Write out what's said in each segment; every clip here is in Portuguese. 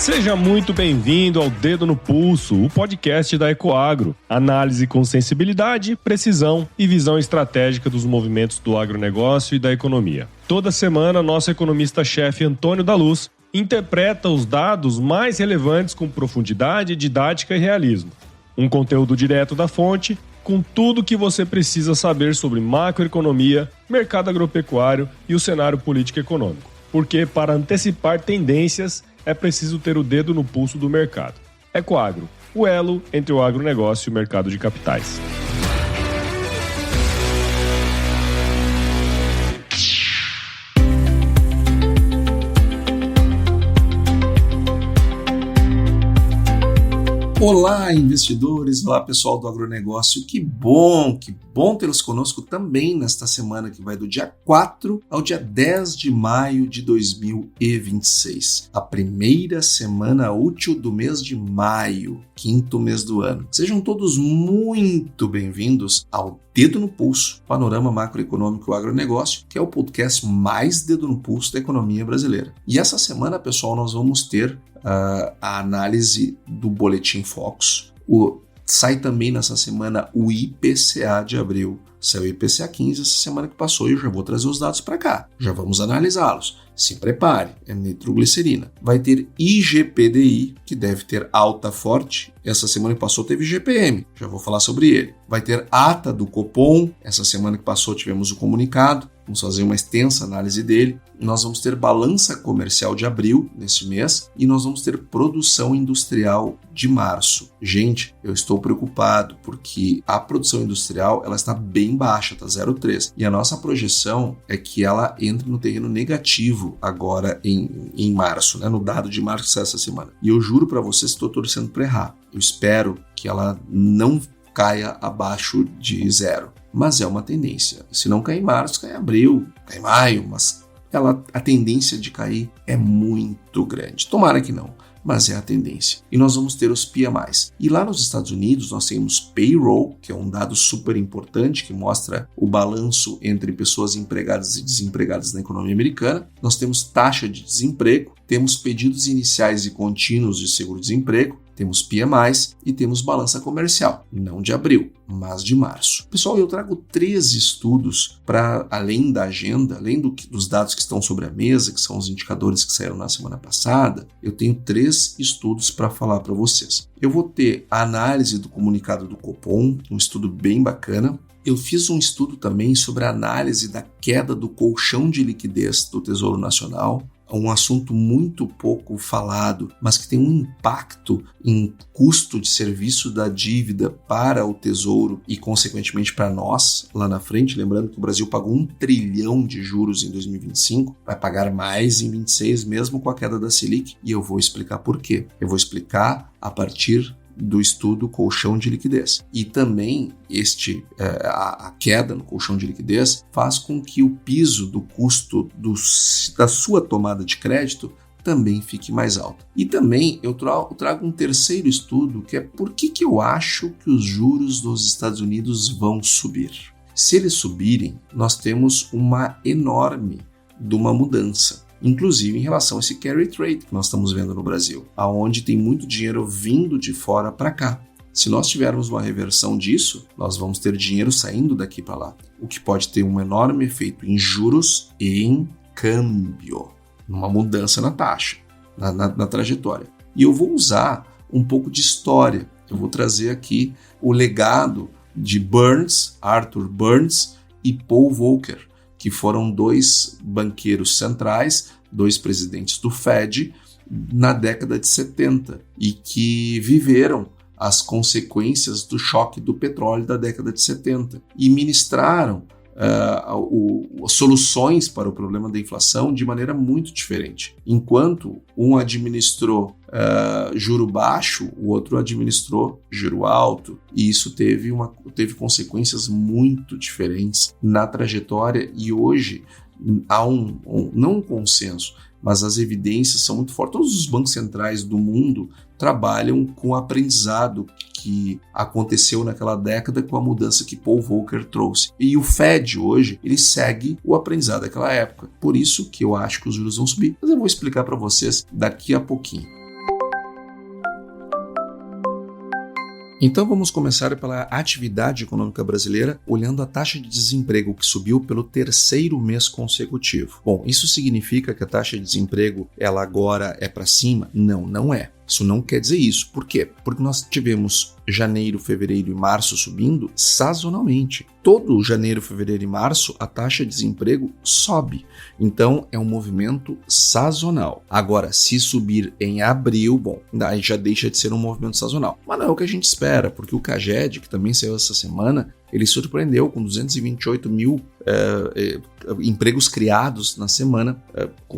Seja muito bem-vindo ao Dedo no Pulso, o podcast da Ecoagro. Análise com sensibilidade, precisão e visão estratégica dos movimentos do agronegócio e da economia. Toda semana, nosso economista-chefe Antônio da Luz interpreta os dados mais relevantes com profundidade, didática e realismo. Um conteúdo direto da fonte, com tudo o que você precisa saber sobre macroeconomia, mercado agropecuário e o cenário político-econômico. Porque, para antecipar tendências, é preciso ter o dedo no pulso do mercado. Ecoagro, o elo entre o agronegócio e o mercado de capitais. Olá, investidores! Olá, pessoal do agronegócio! Que bom tê-los conosco também nesta semana que vai do dia 4 ao dia 10 de maio de 2026. A primeira semana útil do mês de maio, quinto mês do ano. Sejam todos muito bem-vindos ao Dedo no Pulso, Panorama Macroeconômico e Agronegócio, que é o podcast mais dedo no pulso da economia brasileira. E essa semana, pessoal, nós vamos ter a análise do Boletim Focus. Sai também nessa semana o IPCA de abril. Saiu o IPCA 15 essa semana que passou e eu já vou trazer os dados para cá. Já vamos analisá-los. Se prepare, é nitroglicerina. Vai ter IGPDI, que deve ter alta forte. Essa semana que passou teve GPM, já vou falar sobre ele. Vai ter ata do Copom. Essa semana que passou tivemos o comunicado. Vamos fazer uma extensa análise dele. Nós vamos ter balança comercial de abril, neste mês, e nós vamos ter produção industrial de março. Gente, eu estou preocupado porque a produção industrial ela está bem baixa, está 0,3. E a nossa projeção é que ela entre no terreno negativo agora em março, né? No dado de março que sai essa semana. E eu juro para vocês que estou torcendo para errar. Eu espero que ela não caia abaixo de 0. Mas é uma tendência. Se não cair em março, cai em abril, cai em maio, mas a tendência de cair é muito grande. Tomara que não, mas é a tendência. E nós vamos ter os PMIs. E lá nos Estados Unidos nós temos payroll, que é um dado super importante que mostra o balanço entre pessoas empregadas e desempregadas na economia americana. Nós temos taxa de desemprego, temos pedidos iniciais e contínuos de seguro-desemprego, temos PMIs e temos balança comercial, não de abril, mas de março. Pessoal, eu trago 3 estudos para além da agenda, além dos dados que estão sobre a mesa, que são os indicadores que saíram na semana passada, eu tenho 3 estudos para falar para vocês. Eu vou ter a análise do comunicado do Copom, um estudo bem bacana. Eu fiz um estudo também sobre a análise da queda do colchão de liquidez do Tesouro Nacional, um assunto muito pouco falado, mas que tem um impacto em custo de serviço da dívida para o Tesouro e, consequentemente, para nós lá na frente. Lembrando que o Brasil pagou 1 trilhão de juros em 2025, vai pagar mais em 26, mesmo com a queda da Selic, e eu vou explicar por quê. Eu vou explicar a partir do estudo colchão de liquidez. E também a queda no colchão de liquidez faz com que o piso do custo da sua tomada de crédito também fique mais alto. E também eu trago um terceiro estudo, que é por que eu acho que os juros dos Estados Unidos vão subir. Se eles subirem, nós temos uma enorme de uma mudança, inclusive em relação a esse carry trade que nós estamos vendo no Brasil, aonde tem muito dinheiro vindo de fora para cá. Se nós tivermos uma reversão disso, nós vamos ter dinheiro saindo daqui para lá, o que pode ter um enorme efeito em juros e em câmbio, numa mudança na taxa, na trajetória. E eu vou usar um pouco de história. Eu vou trazer aqui o legado de Arthur Burns e Paul Volcker, que foram 2 banqueiros centrais, 2 presidentes do Fed na década de 70 e que viveram as consequências do choque do petróleo da década de 70 e ministraram soluções para o problema da inflação de maneira muito diferente. Enquanto um administrou juro baixo, o outro administrou juro alto, e isso teve consequências muito diferentes na trajetória, e hoje há não um consenso, mas as evidências são muito fortes. Todos os bancos centrais do mundo trabalham com o aprendizado que aconteceu naquela década com a mudança que Paul Volcker trouxe. E o Fed hoje, ele segue o aprendizado daquela época. Por isso que eu acho que os juros vão subir. Mas eu vou explicar para vocês daqui a pouquinho. Então vamos começar pela atividade econômica brasileira, olhando a taxa de desemprego que subiu pelo terceiro mês consecutivo. Bom, isso significa que a taxa de desemprego ela agora é para cima? Não, não é. Isso não quer dizer isso. Por quê? Porque nós tivemos janeiro, fevereiro e março subindo sazonalmente. Todo janeiro, fevereiro e março, a taxa de desemprego sobe. Então, é um movimento sazonal. Agora, se subir em abril, bom, aí já deixa de ser um movimento sazonal. Mas não é o que a gente espera, porque o CAGED, que também saiu essa semana, ele surpreendeu com 228 mil empregos criados na semana,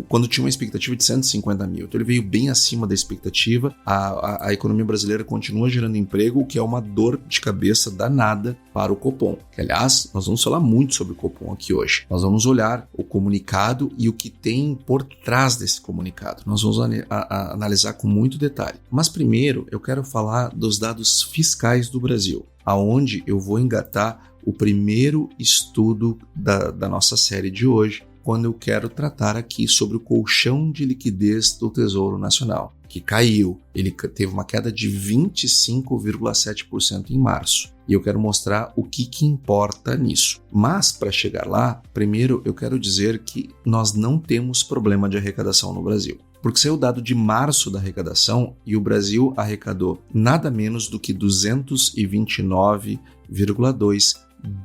quando tinha uma expectativa de 150 mil. Então ele veio bem acima da expectativa. A economia brasileira continua gerando emprego, o que é uma dor de cabeça danada para o Copom. Aliás, nós vamos falar muito sobre o Copom aqui hoje. Nós vamos olhar o comunicado e o que tem por trás desse comunicado. Nós vamos analisar com muito detalhe. Mas primeiro eu quero falar dos dados fiscais do Brasil, aonde eu vou engatar o primeiro estudo da nossa série de hoje, quando eu quero tratar aqui sobre o colchão de liquidez do Tesouro Nacional, que caiu. Ele teve uma queda de 25,7% em março. E eu quero mostrar o que importa nisso. Mas, para chegar lá, primeiro eu quero dizer que nós não temos problema de arrecadação no Brasil. Porque saiu o dado de março da arrecadação e o Brasil arrecadou nada menos do que 229,2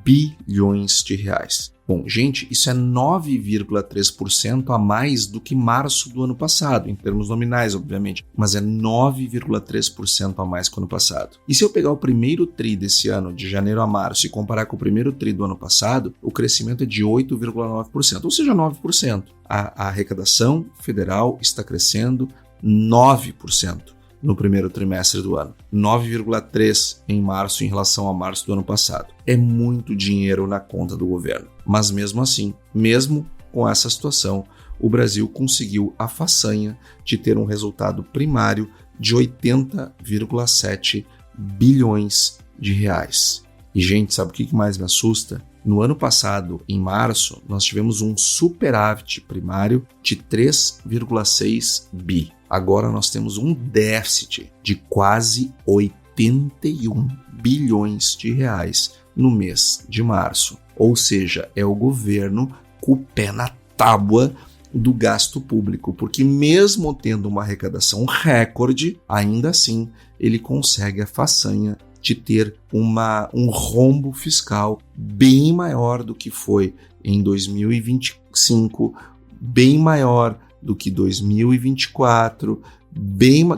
bilhões de reais. Bom, gente, isso é 9,3% a mais do que março do ano passado, em termos nominais, obviamente, mas é 9,3% a mais que o ano passado. E se eu pegar o primeiro TRI desse ano, de janeiro a março, e comparar com o primeiro TRI do ano passado, o crescimento é de 8,9%, ou seja, 9%. A arrecadação federal está crescendo 9%. No primeiro trimestre do ano, 9,3% em março em relação a março do ano passado. É muito dinheiro na conta do governo. Mas mesmo assim, mesmo com essa situação, o Brasil conseguiu a façanha de ter um resultado primário de 80,7 bilhões de reais. E gente, sabe o que mais me assusta? No ano passado, em março, nós tivemos um superávit primário de 3,6 bi. Agora nós temos um déficit de quase 81 bilhões de reais no mês de março. Ou seja, é o governo com o pé na tábua do gasto público, porque mesmo tendo uma arrecadação recorde, ainda assim ele consegue a façanha de ter um rombo fiscal bem maior do que foi em 2025, bem maior do que 2024,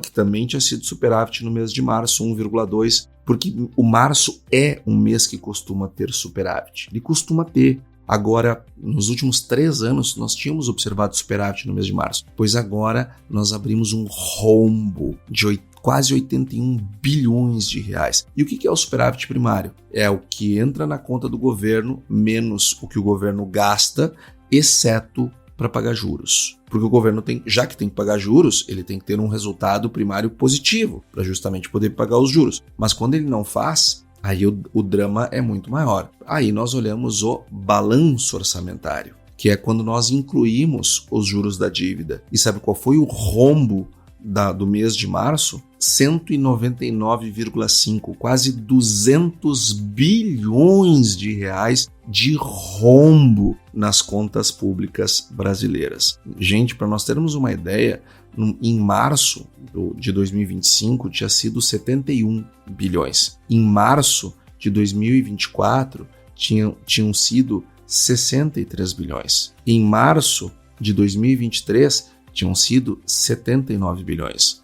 que também tinha sido superávit no mês de março, 1,2%, porque o março é um mês que costuma ter superávit. Ele costuma ter. Agora, nos últimos 3 anos, nós tínhamos observado superávit no mês de março, pois agora nós abrimos um rombo de quase 81 bilhões de reais. E o que é o superávit primário? É o que entra na conta do governo menos o que o governo gasta, exceto para pagar juros. Porque o governo já que tem que pagar juros, ele tem que ter um resultado primário positivo para justamente poder pagar os juros. Mas quando ele não faz, aí o drama é muito maior. Aí nós olhamos o balanço orçamentário, que é quando nós incluímos os juros da dívida. E sabe qual foi o rombo do mês de março? 199,5, quase 200 bilhões de reais de rombo nas contas públicas brasileiras. Gente, para nós termos uma ideia, em março de 2025 tinha sido 71 bilhões. Em março de 2024 tinham sido 63 bilhões. Em março de 2023 tinham sido 79 bilhões.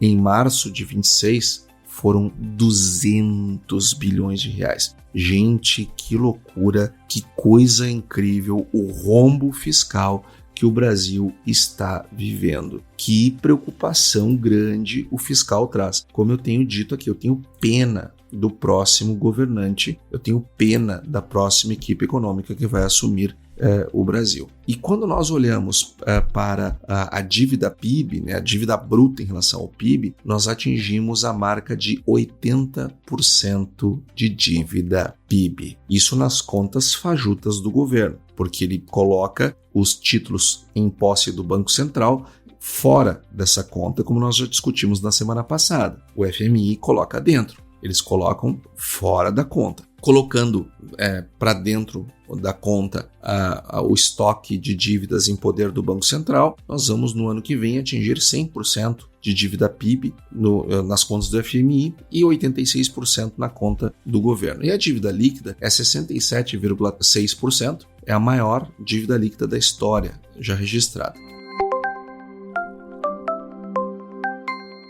Em março de 26 foram 200 bilhões de reais. Gente, que loucura, que coisa incrível o rombo fiscal que o Brasil está vivendo. Que preocupação grande o fiscal traz. Como eu tenho dito aqui, eu tenho pena do próximo governante, eu tenho pena da próxima equipe econômica que vai assumir o Brasil. E quando nós olhamos para a dívida PIB, né, a dívida bruta em relação ao PIB, nós atingimos a marca de 80% de dívida PIB. Isso nas contas fajutas do governo, porque ele coloca os títulos em posse do Banco Central fora dessa conta, como nós já discutimos na semana passada. O FMI coloca dentro. Eles colocam fora da conta. Colocando para dentro da conta o estoque de dívidas em poder do Banco Central, nós vamos no ano que vem atingir 100% de dívida PIB nas contas do FMI e 86% na conta do governo. E a dívida líquida é 67,6%, é a maior dívida líquida da história já registrada.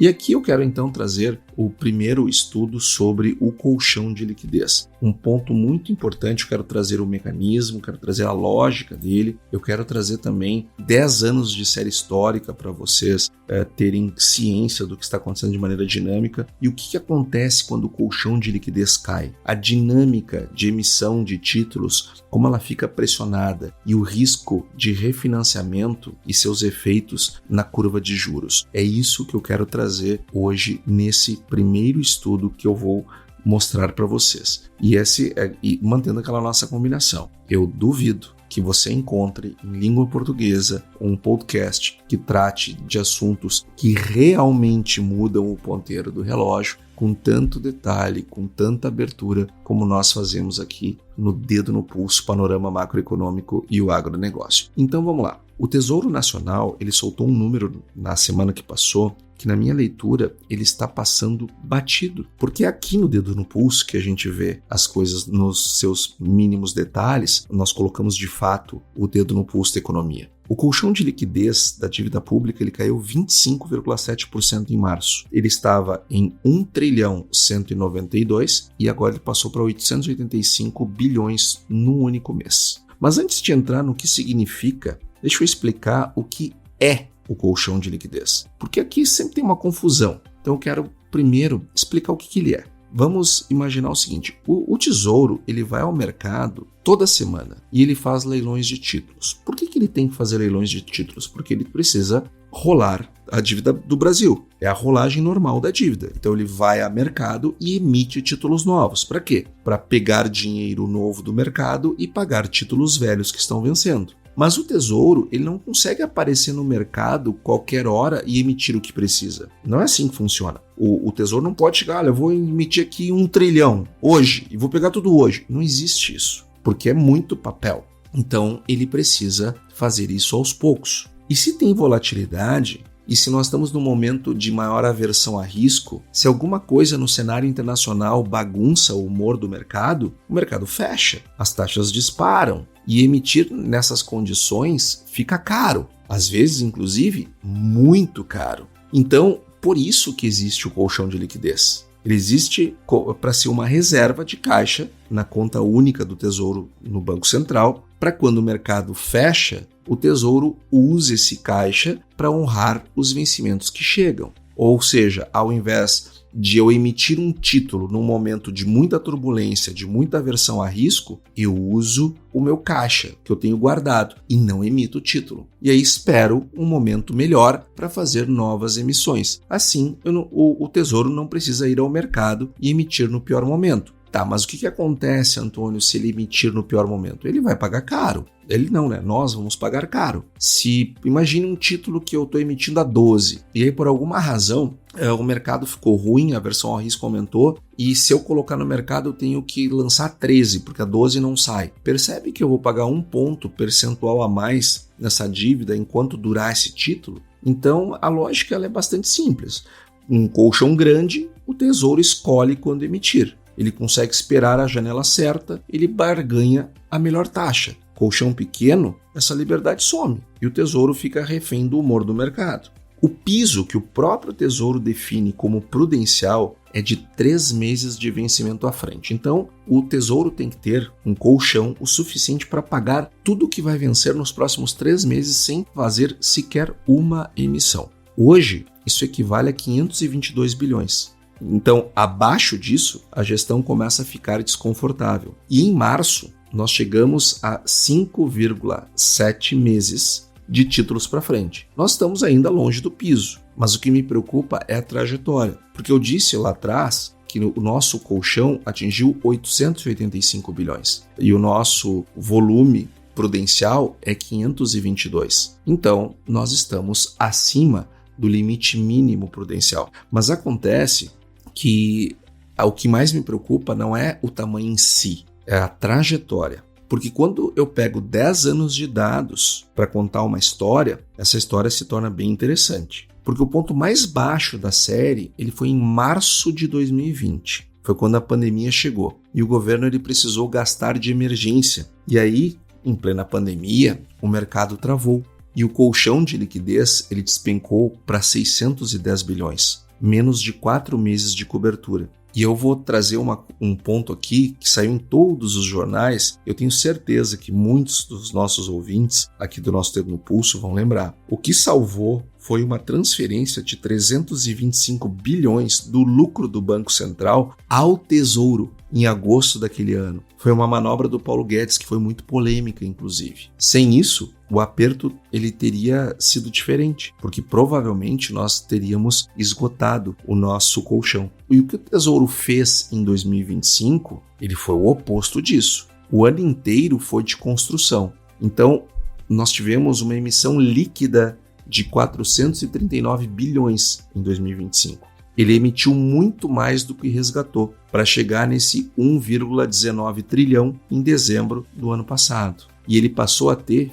E aqui eu quero então trazer o primeiro estudo sobre o colchão de liquidez. Um ponto muito importante, eu quero trazer o mecanismo, quero trazer a lógica dele, eu quero trazer também 10 anos de série histórica para vocês terem ciência do que está acontecendo de maneira dinâmica e o que acontece quando o colchão de liquidez cai. A dinâmica de emissão de títulos, como ela fica pressionada e o risco de refinanciamento e seus efeitos na curva de juros. É isso que eu quero trazer hoje nesse primeiro estudo que eu vou mostrar para vocês. E mantendo aquela nossa combinação. Eu duvido que você encontre em língua portuguesa um podcast que trate de assuntos que realmente mudam o ponteiro do relógio com tanto detalhe, com tanta abertura como nós fazemos aqui no Dedo no Pulso, Panorama Macroeconômico e o Agronegócio. Então vamos lá. O Tesouro Nacional, ele soltou um número na semana que passou que na minha leitura ele está passando batido, porque aqui no Dedo no Pulso que a gente vê as coisas nos seus mínimos detalhes, nós colocamos de fato o dedo no pulso da economia. O colchão de liquidez da dívida pública ele caiu 25,7% em março. Ele estava em 1.192 e agora ele passou para 885 bilhões num único mês. Mas antes de entrar no que significa, deixa eu explicar o que é o colchão de liquidez, porque aqui sempre tem uma confusão. Então eu quero primeiro explicar o que ele é. Vamos imaginar o seguinte, o Tesouro ele vai ao mercado toda semana e ele faz leilões de títulos. Por que ele tem que fazer leilões de títulos? Porque ele precisa rolar a dívida do Brasil. É a rolagem normal da dívida. Então ele vai ao mercado e emite títulos novos. Para quê? Para pegar dinheiro novo do mercado e pagar títulos velhos que estão vencendo. Mas o Tesouro, ele não consegue aparecer no mercado qualquer hora e emitir o que precisa. Não é assim que funciona. O Tesouro não pode chegar, olha, eu vou emitir aqui 1 trilhão hoje e vou pegar tudo hoje. Não existe isso, porque é muito papel. Então, ele precisa fazer isso aos poucos. E se tem volatilidade, e se nós estamos num momento de maior aversão a risco, se alguma coisa no cenário internacional bagunça o humor do mercado, o mercado fecha, as taxas disparam. E emitir nessas condições fica caro, às vezes, inclusive, muito caro. Então, por isso que existe o colchão de liquidez. Ele existe para ser uma reserva de caixa na conta única do Tesouro no Banco Central, para quando o mercado fecha, o Tesouro use esse caixa para honrar os vencimentos que chegam. Ou seja, ao invés de eu emitir um título num momento de muita turbulência, de muita aversão a risco, eu uso o meu caixa que eu tenho guardado e não emito o título. E aí espero um momento melhor para fazer novas emissões. Assim, o Tesouro não precisa ir ao mercado e emitir no pior momento. Tá, mas o que acontece, Antônio, se ele emitir no pior momento? Ele vai pagar caro. Ele não, né? Nós vamos pagar caro. Imagine um título que eu estou emitindo a 12 e aí por alguma razão o mercado ficou ruim, a aversão ao risco aumentou e se eu colocar no mercado eu tenho que lançar 13 porque a 12 não sai. Percebe que eu vou pagar 1 ponto percentual a mais nessa dívida enquanto durar esse título? Então a lógica ela é bastante simples. Um colchão grande, o Tesouro escolhe quando emitir. Ele consegue esperar a janela certa, ele barganha a melhor taxa. Colchão pequeno, essa liberdade some e o Tesouro fica refém do humor do mercado. O piso que o próprio Tesouro define como prudencial é de 3 meses de vencimento à frente. Então, o Tesouro tem que ter um colchão o suficiente para pagar tudo que vai vencer nos próximos 3 meses sem fazer sequer uma emissão. Hoje, isso equivale a 522 bilhões. Então, abaixo disso, a gestão começa a ficar desconfortável. E em março, nós chegamos a 5,7 meses de títulos para frente. Nós estamos ainda longe do piso, mas o que me preocupa é a trajetória. Porque eu disse lá atrás que o nosso colchão atingiu 885 bilhões e o nosso volume prudencial é 522. Então, nós estamos acima do limite mínimo prudencial. Mas acontece que o que mais me preocupa não é o tamanho em si, é a trajetória. Porque quando eu pego 10 anos de dados para contar uma história, essa história se torna bem interessante. Porque o ponto mais baixo da série ele foi em março de 2020. Foi quando a pandemia chegou. E o governo ele precisou gastar de emergência. E aí, em plena pandemia, o mercado travou. E o colchão de liquidez ele despencou para 610 bilhões. Menos de 4 meses de cobertura. E eu vou trazer um ponto aqui que saiu em todos os jornais. Eu tenho certeza que muitos dos nossos ouvintes aqui do nosso Dedo no Pulso vão lembrar. O que salvou foi uma transferência de 325 bilhões do lucro do Banco Central ao Tesouro em agosto daquele ano. Foi uma manobra do Paulo Guedes que foi muito polêmica, inclusive. Sem isso, o aperto ele teria sido diferente, porque provavelmente nós teríamos esgotado o nosso colchão. E o que o Tesouro fez em 2025, ele foi o oposto disso. O ano inteiro foi de construção. Então, nós tivemos uma emissão líquida de 439 bilhões em 2025. Ele emitiu muito mais do que resgatou, para chegar nesse 1,19 trilhão em dezembro do ano passado. E ele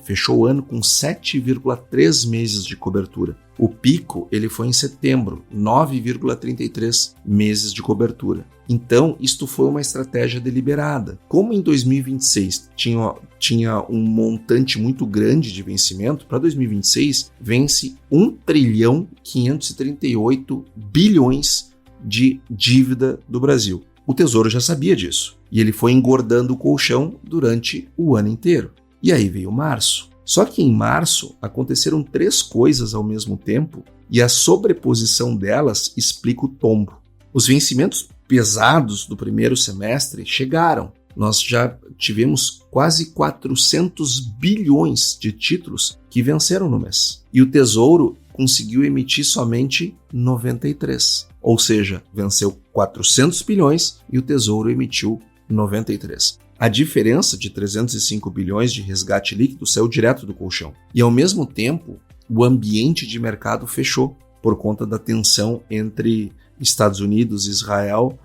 fechou o ano com 7,3 meses de cobertura. O pico ele foi em setembro, 9,33 meses de cobertura. Então, isto foi uma estratégia deliberada. Como em 2026 tinha um montante muito grande de vencimento, para 2026 vence 1,538 bilhões de dívida do Brasil. O Tesouro já sabia disso e ele foi engordando o colchão durante o ano inteiro. E aí veio março. Só que em março aconteceram 3 coisas ao mesmo tempo e a sobreposição delas explica o tombo. Os vencimentos pesados do primeiro semestre chegaram. Nós já tivemos quase 400 bilhões de títulos que venceram no mês. E o Tesouro conseguiu emitir somente 93. Ou seja, venceu 400 bilhões e o Tesouro emitiu 93. A diferença de 305 bilhões de resgate líquido saiu direto do colchão. E ao mesmo tempo, o ambiente de mercado fechou por conta da tensão entre Estados Unidos e Israel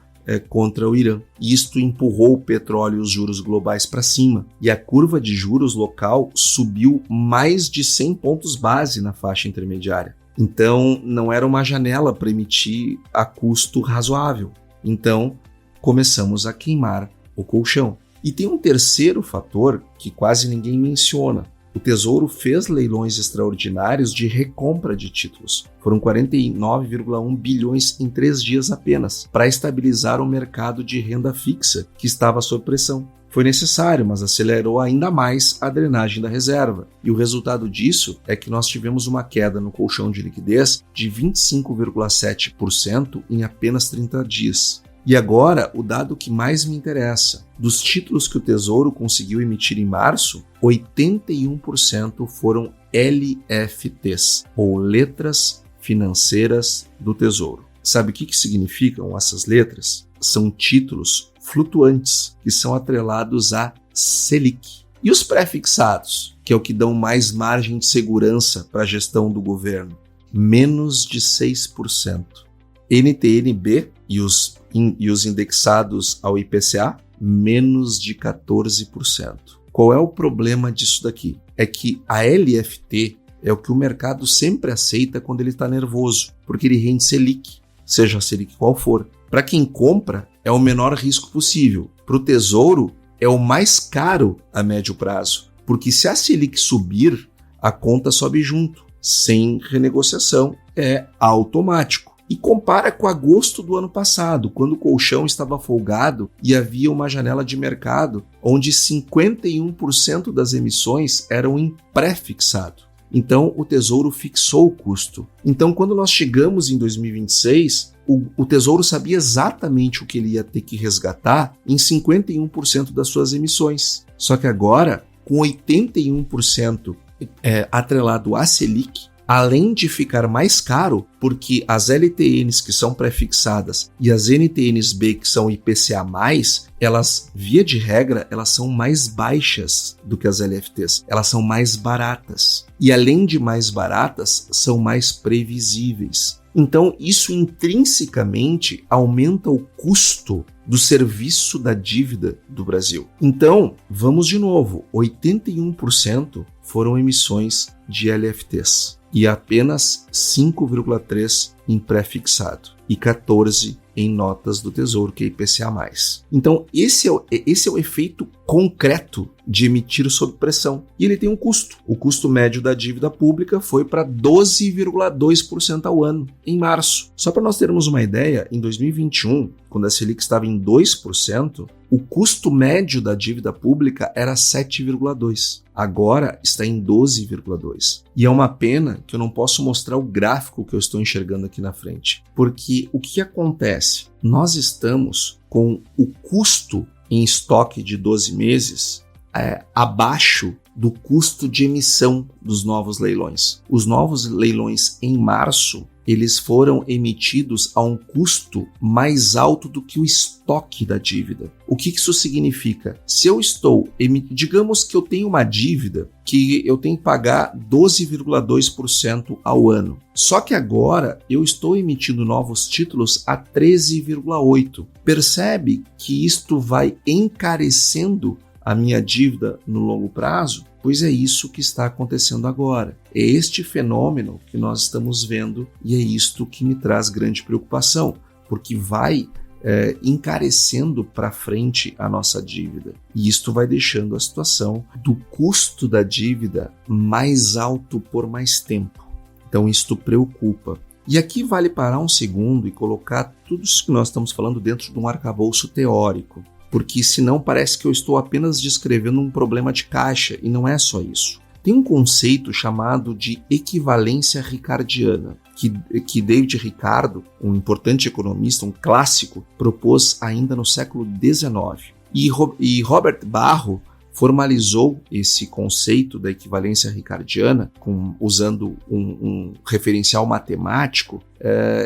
contra o Irã. E isto empurrou o petróleo e os juros globais para cima. E a curva de juros local subiu mais de 100 pontos base na faixa intermediária. Então, não era uma janela para emitir a custo razoável. Então, começamos a queimar o colchão. E tem um terceiro fator que quase ninguém menciona. O Tesouro fez leilões extraordinários de recompra de títulos. Foram 49,1 bilhões em 3 dias apenas, para estabilizar o mercado de renda fixa, que estava sob pressão. Foi necessário, mas acelerou ainda mais a drenagem da reserva. E o resultado disso é que nós tivemos uma queda no colchão de liquidez de 25,7% em apenas 30 dias. E agora, o dado que mais me interessa. Dos títulos que o Tesouro conseguiu emitir em março, 81% foram LFTs, ou Letras Financeiras do Tesouro. Sabe o que significam essas letras? São títulos flutuantes, que são atrelados a Selic. E os pré-fixados, que é o que dão mais margem de segurança para a gestão do governo? Menos de 6%. NTN-B e os indexados ao IPCA, menos de 14%. Qual é o problema disso daqui? É que a LFT é o que o mercado sempre aceita quando ele está nervoso, porque ele rende Selic, seja a Selic qual for. Para quem compra, é o menor risco possível. Para o Tesouro, é o mais caro a médio prazo, porque se a Selic subir, a conta sobe junto, sem renegociação, é automático. E compara com agosto do ano passado, quando o colchão estava folgado e havia uma janela de mercado onde 51% das emissões eram em pré-fixado. Então, o Tesouro fixou o custo. Então, quando nós chegamos em 2026, o Tesouro sabia exatamente o que ele ia ter que resgatar em 51% das suas emissões. Só que agora, com 81% atrelado à Selic, além de ficar mais caro, porque as LTNs que são pré-fixadas e as NTNs-B que são IPCA+, elas, via de regra, elas são mais baixas do que as LFTs. Elas são mais baratas. E além de mais baratas, são mais previsíveis. Então, isso intrinsecamente aumenta o custo do serviço da dívida do Brasil. Então, vamos de novo, 81% foram emissões de LFTs e apenas 5,3% em pré-fixado e 14% em notas do Tesouro, que é IPCA+. Então, esse é o efeito concreto de emitir sob pressão. E ele tem um custo. O custo médio da dívida pública foi para 12,2% ao ano, em março. Só para nós termos uma ideia, em 2021, quando a Selic estava em 2%, o custo médio da dívida pública era 7,2%. Agora está em 12,2%. E é uma pena que eu não posso mostrar o gráfico que eu estou enxergando aqui na frente. Porque o que acontece? Nós estamos com o custo em estoque de 12 meses abaixo do custo de emissão dos novos leilões. Os novos leilões em março, eles foram emitidos a um custo mais alto do que o estoque da dívida. O que isso significa? Se eu estou, digamos que eu tenho uma dívida que eu tenho que pagar 12,2% ao ano. Só que agora eu estou emitindo novos títulos a 13,8%. Percebe que isto vai encarecendo a minha dívida no longo prazo? Pois é isso que está acontecendo agora. É este fenômeno que nós estamos vendo e é isto que me traz grande preocupação, porque vai encarecendo para frente a nossa dívida. E isto vai deixando a situação do custo da dívida mais alto por mais tempo. Então isto preocupa. E aqui vale parar um segundo e colocar tudo isso que nós estamos falando dentro de um arcabouço teórico. Porque senão parece que eu estou apenas descrevendo um problema de caixa, e não é só isso. Tem um conceito chamado de equivalência ricardiana, que David Ricardo, um importante economista, um clássico, propôs ainda no século XIX. E Robert Barro formalizou esse conceito da equivalência ricardiana, usando um referencial matemático.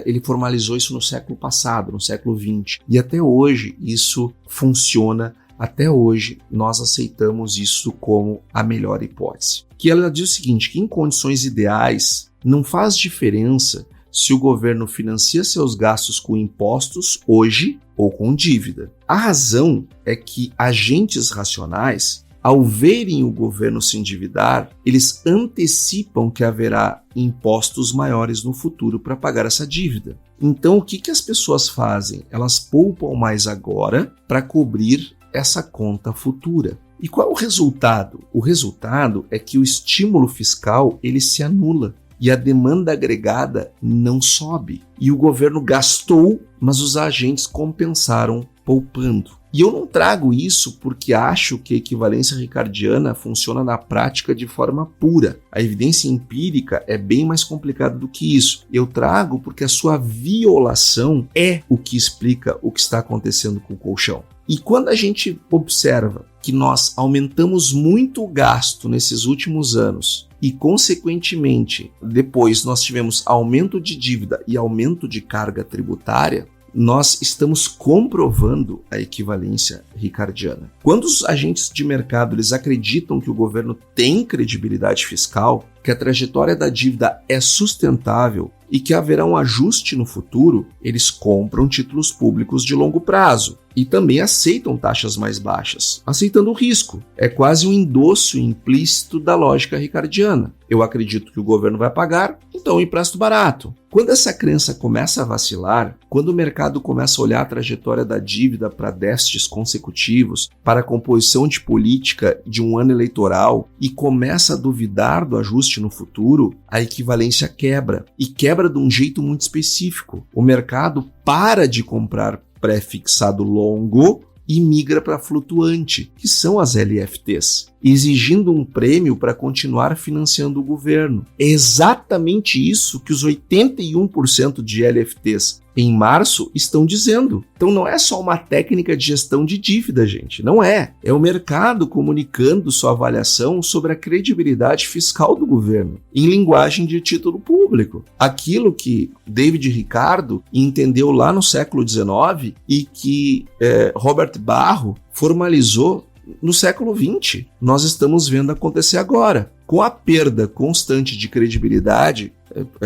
Ele formalizou isso no século passado, no século XX. E até hoje isso funciona. Até hoje nós aceitamos isso como a melhor hipótese. Que ela diz o seguinte, que em condições ideais não faz diferença se o governo financia seus gastos com impostos hoje ou com dívida. A razão é que agentes racionais, ao verem o governo se endividar, eles antecipam que haverá impostos maiores no futuro para pagar essa dívida. Então, o que as pessoas fazem? Elas poupam mais agora para cobrir essa conta futura. E qual é o resultado? O resultado é que o estímulo fiscal ele se anula e a demanda agregada não sobe. E o governo gastou, mas os agentes compensaram poupando. E eu não trago isso porque acho que a equivalência ricardiana funciona na prática de forma pura. A evidência empírica é bem mais complicada do que isso. Eu trago porque a sua violação é o que explica o que está acontecendo com o colchão. E quando a gente observa que nós aumentamos muito o gasto nesses últimos anos e, consequentemente, depois nós tivemos aumento de dívida e aumento de carga tributária, nós estamos comprovando a equivalência ricardiana. Quando os agentes de mercado eles acreditam que o governo tem credibilidade fiscal, que a trajetória da dívida é sustentável e que haverá um ajuste no futuro, eles compram títulos públicos de longo prazo e também aceitam taxas mais baixas, aceitando o risco. É quase um endosso implícito da lógica ricardiana. Eu acredito que o governo vai pagar, então eu empresto barato. Quando essa crença começa a vacilar, quando o mercado começa a olhar a trajetória da dívida para déficits consecutivos, para a composição de política de um ano eleitoral e começa a duvidar do ajuste no futuro, a equivalência quebra. E quebra de um jeito muito específico. O mercado para de comprar pré-fixado longo e migra para flutuante, que são as LFTs, exigindo um prêmio para continuar financiando o governo. É exatamente isso que os 81% de LFTs em março estão dizendo. Então não é só uma técnica de gestão de dívida, gente. Não é. É o mercado comunicando sua avaliação sobre a credibilidade fiscal do governo, em linguagem de título público. Aquilo que David Ricardo entendeu lá no século XIX e que Robert Barro formalizou no século XX. Nós estamos vendo acontecer agora. Com a perda constante de credibilidade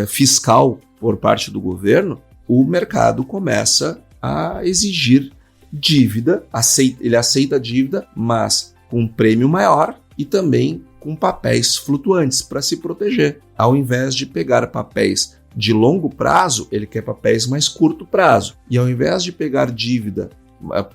fiscal por parte do governo, o mercado começa a exigir dívida, ele aceita a dívida, mas com um prêmio maior e também com papéis flutuantes para se proteger. Ao invés de pegar papéis de longo prazo, ele quer papéis mais curto prazo. E ao invés de pegar dívida,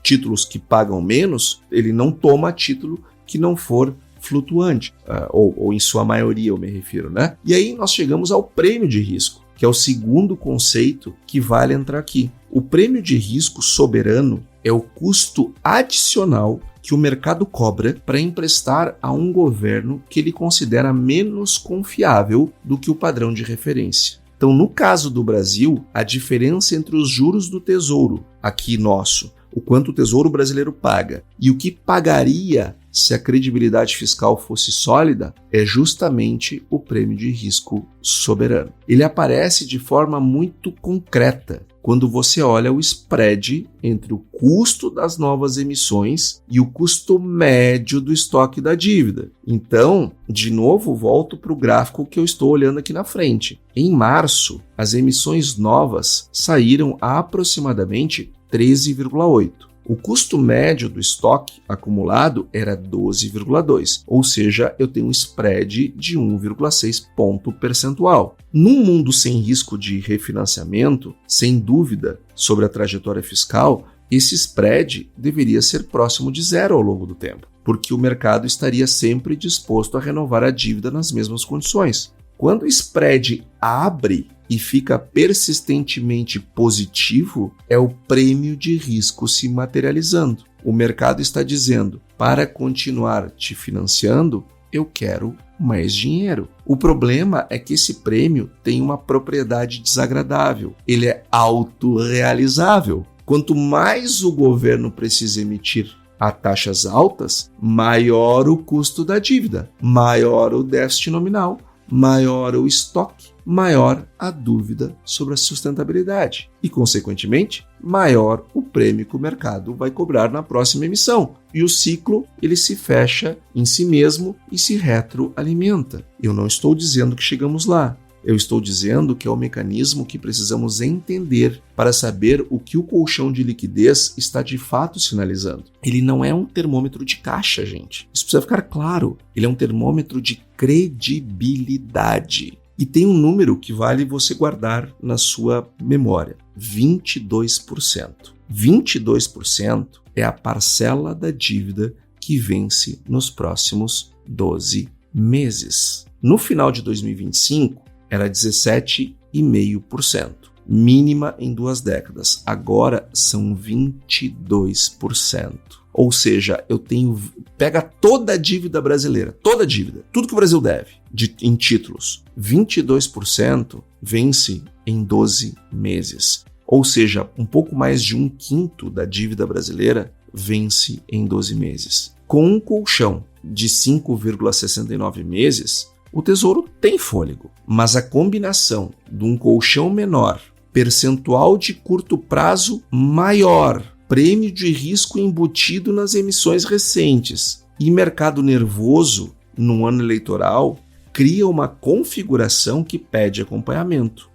títulos que pagam menos, ele não toma título que não for flutuante, ou em sua maioria eu me refiro, né? E aí nós chegamos ao prêmio de risco, que é o segundo conceito que vale entrar aqui. O prêmio de risco soberano é o custo adicional que o mercado cobra para emprestar a um governo que ele considera menos confiável do que o padrão de referência. Então, no caso do Brasil, a diferença entre os juros do Tesouro, aqui nosso, o quanto o Tesouro brasileiro paga e o que pagaria se a credibilidade fiscal fosse sólida, é justamente o prêmio de risco soberano. Ele aparece de forma muito concreta quando você olha o spread entre o custo das novas emissões e o custo médio do estoque da dívida. Então, de novo, volto para o gráfico que eu estou olhando aqui na frente. Em março, as emissões novas saíram a aproximadamente 13,8. O custo médio do estoque acumulado era 12,2, ou seja, eu tenho um spread de 1,6 ponto percentual. Num mundo sem risco de refinanciamento, sem dúvida sobre a trajetória fiscal, esse spread deveria ser próximo de zero ao longo do tempo, porque o mercado estaria sempre disposto a renovar a dívida nas mesmas condições. Quando o spread abre e fica persistentemente positivo, é o prêmio de risco se materializando. O mercado está dizendo, para continuar te financiando, eu quero mais dinheiro. O problema é que esse prêmio tem uma propriedade desagradável. Ele é autorrealizável. Quanto mais o governo precisa emitir a taxas altas, maior o custo da dívida, maior o déficit nominal, maior o estoque, maior a dúvida sobre a sustentabilidade e, consequentemente, maior o prêmio que o mercado vai cobrar na próxima emissão. E o ciclo ele se fecha em si mesmo e se retroalimenta. Eu não estou dizendo que chegamos lá. Eu estou dizendo que é o mecanismo que precisamos entender para saber o que o colchão de liquidez está de fato sinalizando. Ele não é um termômetro de caixa, gente. Isso precisa ficar claro. Ele é um termômetro de credibilidade. E tem um número que vale você guardar na sua memória: 22%. 22% é a parcela da dívida que vence nos próximos 12 meses. No final de 2025, era 17,5%, mínima em 2 décadas. Agora são 22%. Ou seja, pega toda a dívida brasileira, toda a dívida, tudo que o Brasil deve em títulos, 22% vence em 12 meses. Ou seja, um pouco mais de 1/5 da dívida brasileira vence em 12 meses. Com um colchão de 5,69 meses, o Tesouro tem fôlego, mas a combinação de um colchão menor, percentual de curto prazo maior, prêmio de risco embutido nas emissões recentes e mercado nervoso no ano eleitoral, cria uma configuração que pede acompanhamento.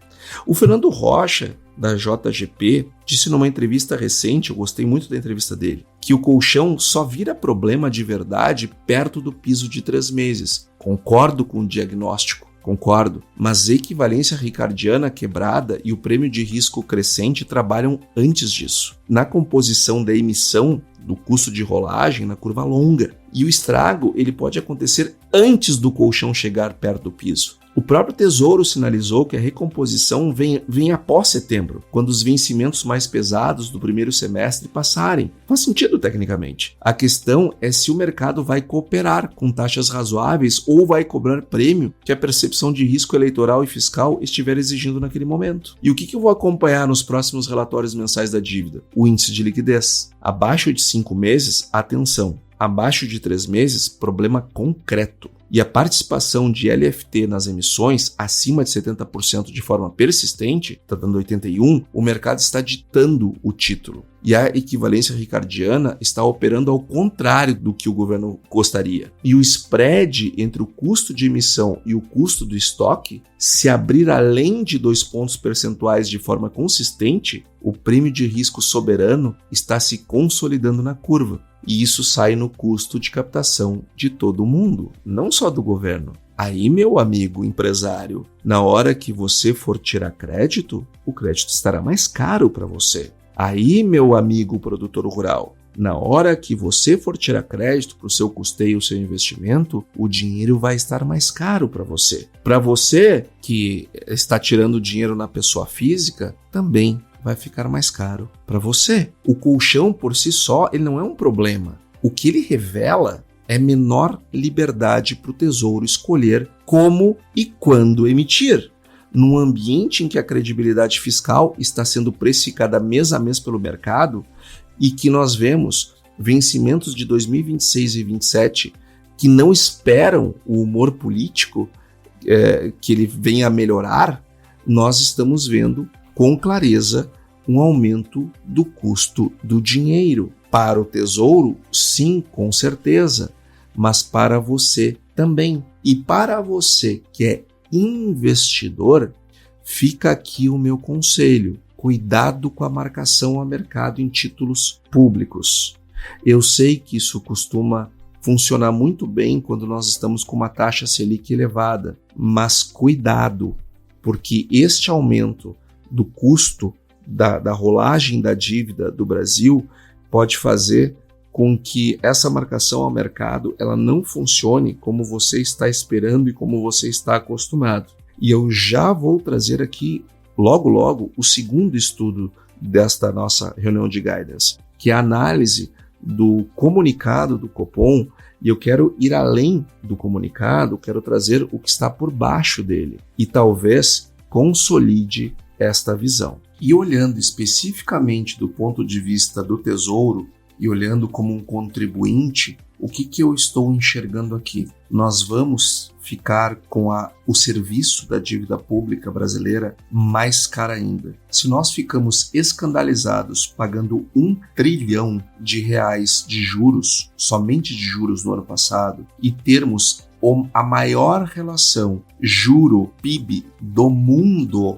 O Fernando Rocha, da JGP, disse numa entrevista recente, eu gostei muito da entrevista dele, que o colchão só vira problema de verdade perto do piso de 3 meses. Concordo com o diagnóstico, concordo, mas a equivalência ricardiana quebrada e o prêmio de risco crescente trabalham antes disso, na composição da emissão do custo de rolagem na curva longa. E o estrago ele pode acontecer antes do colchão chegar perto do piso. O próprio Tesouro sinalizou que a recomposição vem após setembro, quando os vencimentos mais pesados do primeiro semestre passarem. Faz sentido tecnicamente. A questão é se o mercado vai cooperar com taxas razoáveis ou vai cobrar prêmio que a percepção de risco eleitoral e fiscal estiver exigindo naquele momento. E o que eu vou acompanhar nos próximos relatórios mensais da dívida? O índice de liquidez. Abaixo de 5 meses, atenção. Abaixo de 3 meses, problema concreto. E a participação de LFT nas emissões acima de 70% de forma persistente, está dando 81%, o mercado está ditando o título. E a equivalência ricardiana está operando ao contrário do que o governo gostaria. E o spread entre o custo de emissão e o custo do estoque, se abrir além de 2 pontos percentuais de forma consistente, o prêmio de risco soberano está se consolidando na curva. E isso sai no custo de captação de todo mundo, não só do governo. Aí, meu amigo empresário, na hora que você for tirar crédito, o crédito estará mais caro para você. Aí, meu amigo produtor rural, na hora que você for tirar crédito para o seu custeio, o seu investimento, o dinheiro vai estar mais caro para você. Para você que está tirando dinheiro na pessoa física, também vai ficar mais caro para você. O colchão por si só ele não é um problema. O que ele revela é menor liberdade para o Tesouro escolher como e quando emitir. Num ambiente em que a credibilidade fiscal está sendo precificada mês a mês pelo mercado e que nós vemos vencimentos de 2026 e 2027 que não esperam o humor político que ele venha a melhorar, nós estamos vendo com clareza um aumento do custo do dinheiro. Para o Tesouro, sim, com certeza, mas para você também. E para você que é investidor, fica aqui o meu conselho. Cuidado com a marcação a mercado em títulos públicos. Eu sei que isso costuma funcionar muito bem quando nós estamos com uma taxa Selic elevada, mas cuidado, porque este aumento do custo da rolagem da dívida do Brasil pode fazer com que essa marcação ao mercado ela não funcione como você está esperando e como você está acostumado. E eu já vou trazer aqui, logo, o segundo estudo desta nossa reunião de guidance, que é a análise do comunicado do Copom, e eu quero ir além do comunicado, quero trazer o que está por baixo dele e talvez consolide esta visão. E olhando especificamente do ponto de vista do Tesouro e olhando como um contribuinte, o que eu estou enxergando aqui? Nós vamos ficar com o serviço da dívida pública brasileira mais cara ainda. Se nós ficamos escandalizados pagando R$1 trilhão de juros, somente de juros no ano passado, e termos a maior relação juro-PIB do mundo,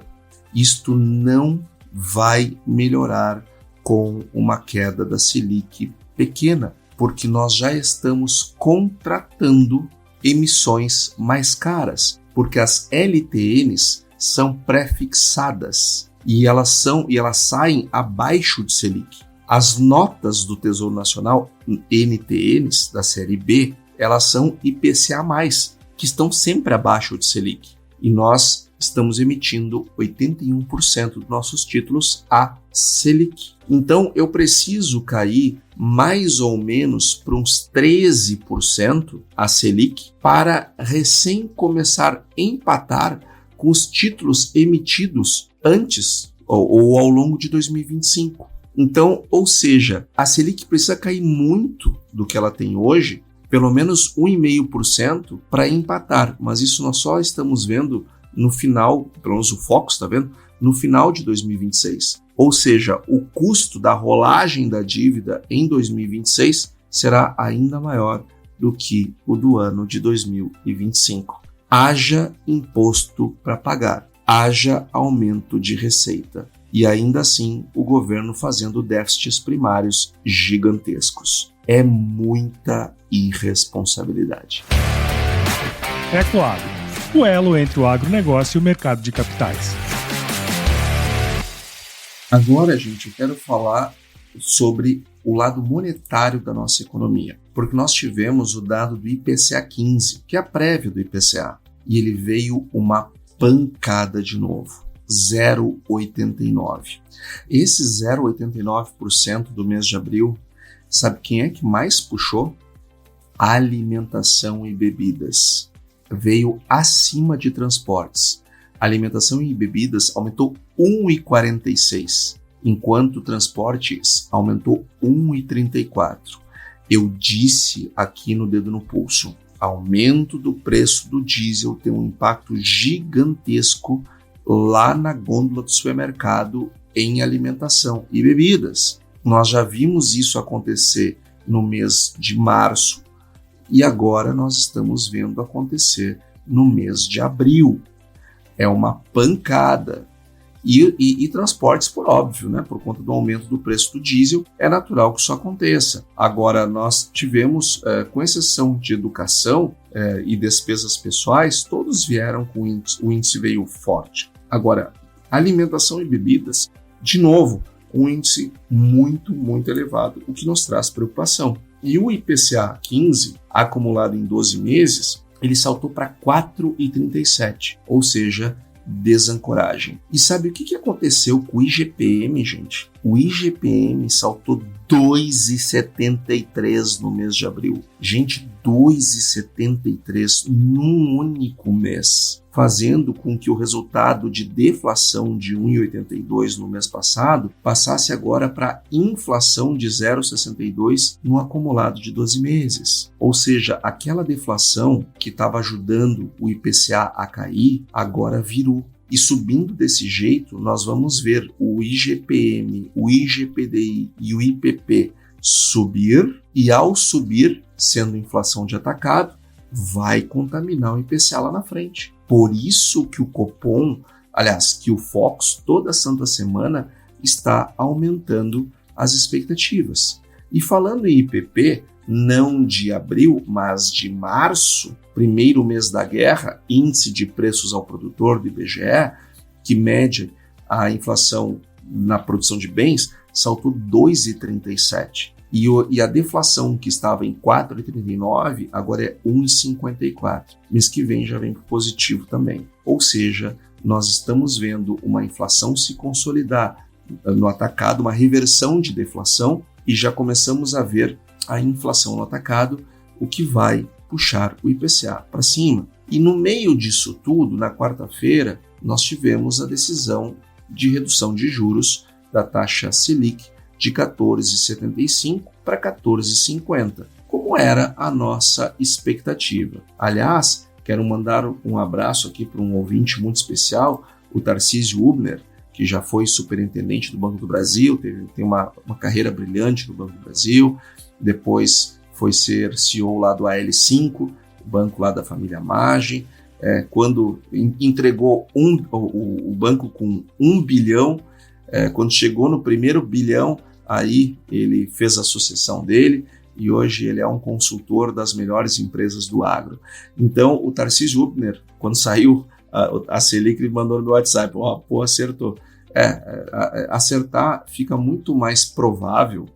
isto não vai melhorar com uma queda da Selic pequena, porque nós já estamos contratando emissões mais caras, porque as LTNs são pré-fixadas e elas saem abaixo de Selic. As notas do Tesouro Nacional, NTNs da série B, elas são IPCA+, que estão sempre abaixo de Selic. E nós estamos emitindo 81% dos nossos títulos a Selic. Então, eu preciso cair mais ou menos para uns 13% a Selic para recém começar a empatar com os títulos emitidos antes ou ao longo de 2025. Então, ou seja, a Selic precisa cair muito do que ela tem hoje, pelo menos 1,5% para empatar, mas isso nós só estamos vendo no final, pelo menos o foco está vendo, no final de 2026. Ou seja, o custo da rolagem da dívida em 2026 será ainda maior do que o do ano de 2025. Haja imposto para pagar, haja aumento de receita e ainda assim o governo fazendo déficits primários gigantescos. É muita irresponsabilidade. Ecoagro, o elo entre o agronegócio e o mercado de capitais. Agora, gente, eu quero falar sobre o lado monetário da nossa economia. Porque nós tivemos o dado do IPCA 15, que é a prévia do IPCA, e ele veio uma pancada de novo, 0,89. Esse 0,89% do mês de abril, sabe quem é que mais puxou? Alimentação e bebidas. Veio acima de transportes. Alimentação e bebidas aumentou 1,46, enquanto transportes aumentou 1,34. Eu disse aqui no Dedo no Pulso, aumento do preço do diesel tem um impacto gigantesco lá na gôndola do supermercado em alimentação e bebidas. Nós já vimos isso acontecer no mês de março e agora nós estamos vendo acontecer no mês de abril. É uma pancada. E transportes, por óbvio, né? Por conta do aumento do preço do diesel, é natural que isso aconteça. Agora, nós tivemos, com exceção de educação e despesas pessoais, todos vieram com o índice veio forte. Agora, alimentação e bebidas, de novo, um índice muito, muito elevado, o que nos traz preocupação. E o IPCA 15, acumulado em 12 meses, ele saltou para 4,37, ou seja, desancoragem. E sabe o que aconteceu com o IGPM, gente? O IGPM saltou 2,73 no mês de abril. Gente, 2,73 num único mês, fazendo com que o resultado de deflação de 1,82 no mês passado passasse agora para inflação de 0,62 no acumulado de 12 meses. Ou seja, aquela deflação que estava ajudando o IPCA a cair, agora virou. E subindo desse jeito, nós vamos ver o IGPM, o IGPDI e o IPP subir, e ao subir, sendo inflação de atacado, vai contaminar o IPCA lá na frente. Por isso que o Copom, aliás, que o Focus, toda santa semana, está aumentando as expectativas. E falando em IPP, não de abril, mas de março, primeiro mês da guerra, índice de preços ao produtor do IBGE, que mede a inflação na produção de bens, saltou 2,37. E a deflação, que estava em 4,39, agora é 1,54. Mês que vem já vem para positivo também. Ou seja, nós estamos vendo uma inflação se consolidar no atacado, uma reversão de deflação, e já começamos a ver a inflação no atacado, o que vai puxar o IPCA para cima. E no meio disso tudo, na quarta-feira, nós tivemos a decisão de redução de juros da taxa Selic de 14,75 para 14,50, como era a nossa expectativa. Aliás, quero mandar um abraço aqui para um ouvinte muito especial, o Tarcísio Hubner, que já foi superintendente do Banco do Brasil, tem uma carreira brilhante no Banco do Brasil, depois foi ser CEO lá do AL5, o banco lá da família Maggi, quando entregou o banco com 1 bilhão, quando chegou no primeiro bilhão, aí ele fez a sucessão dele, e hoje ele é um consultor das melhores empresas do agro. Então, o Tarcísio Hubner, quando saiu a Selic, ele mandou no meu WhatsApp, acertou. Acertar fica muito mais provável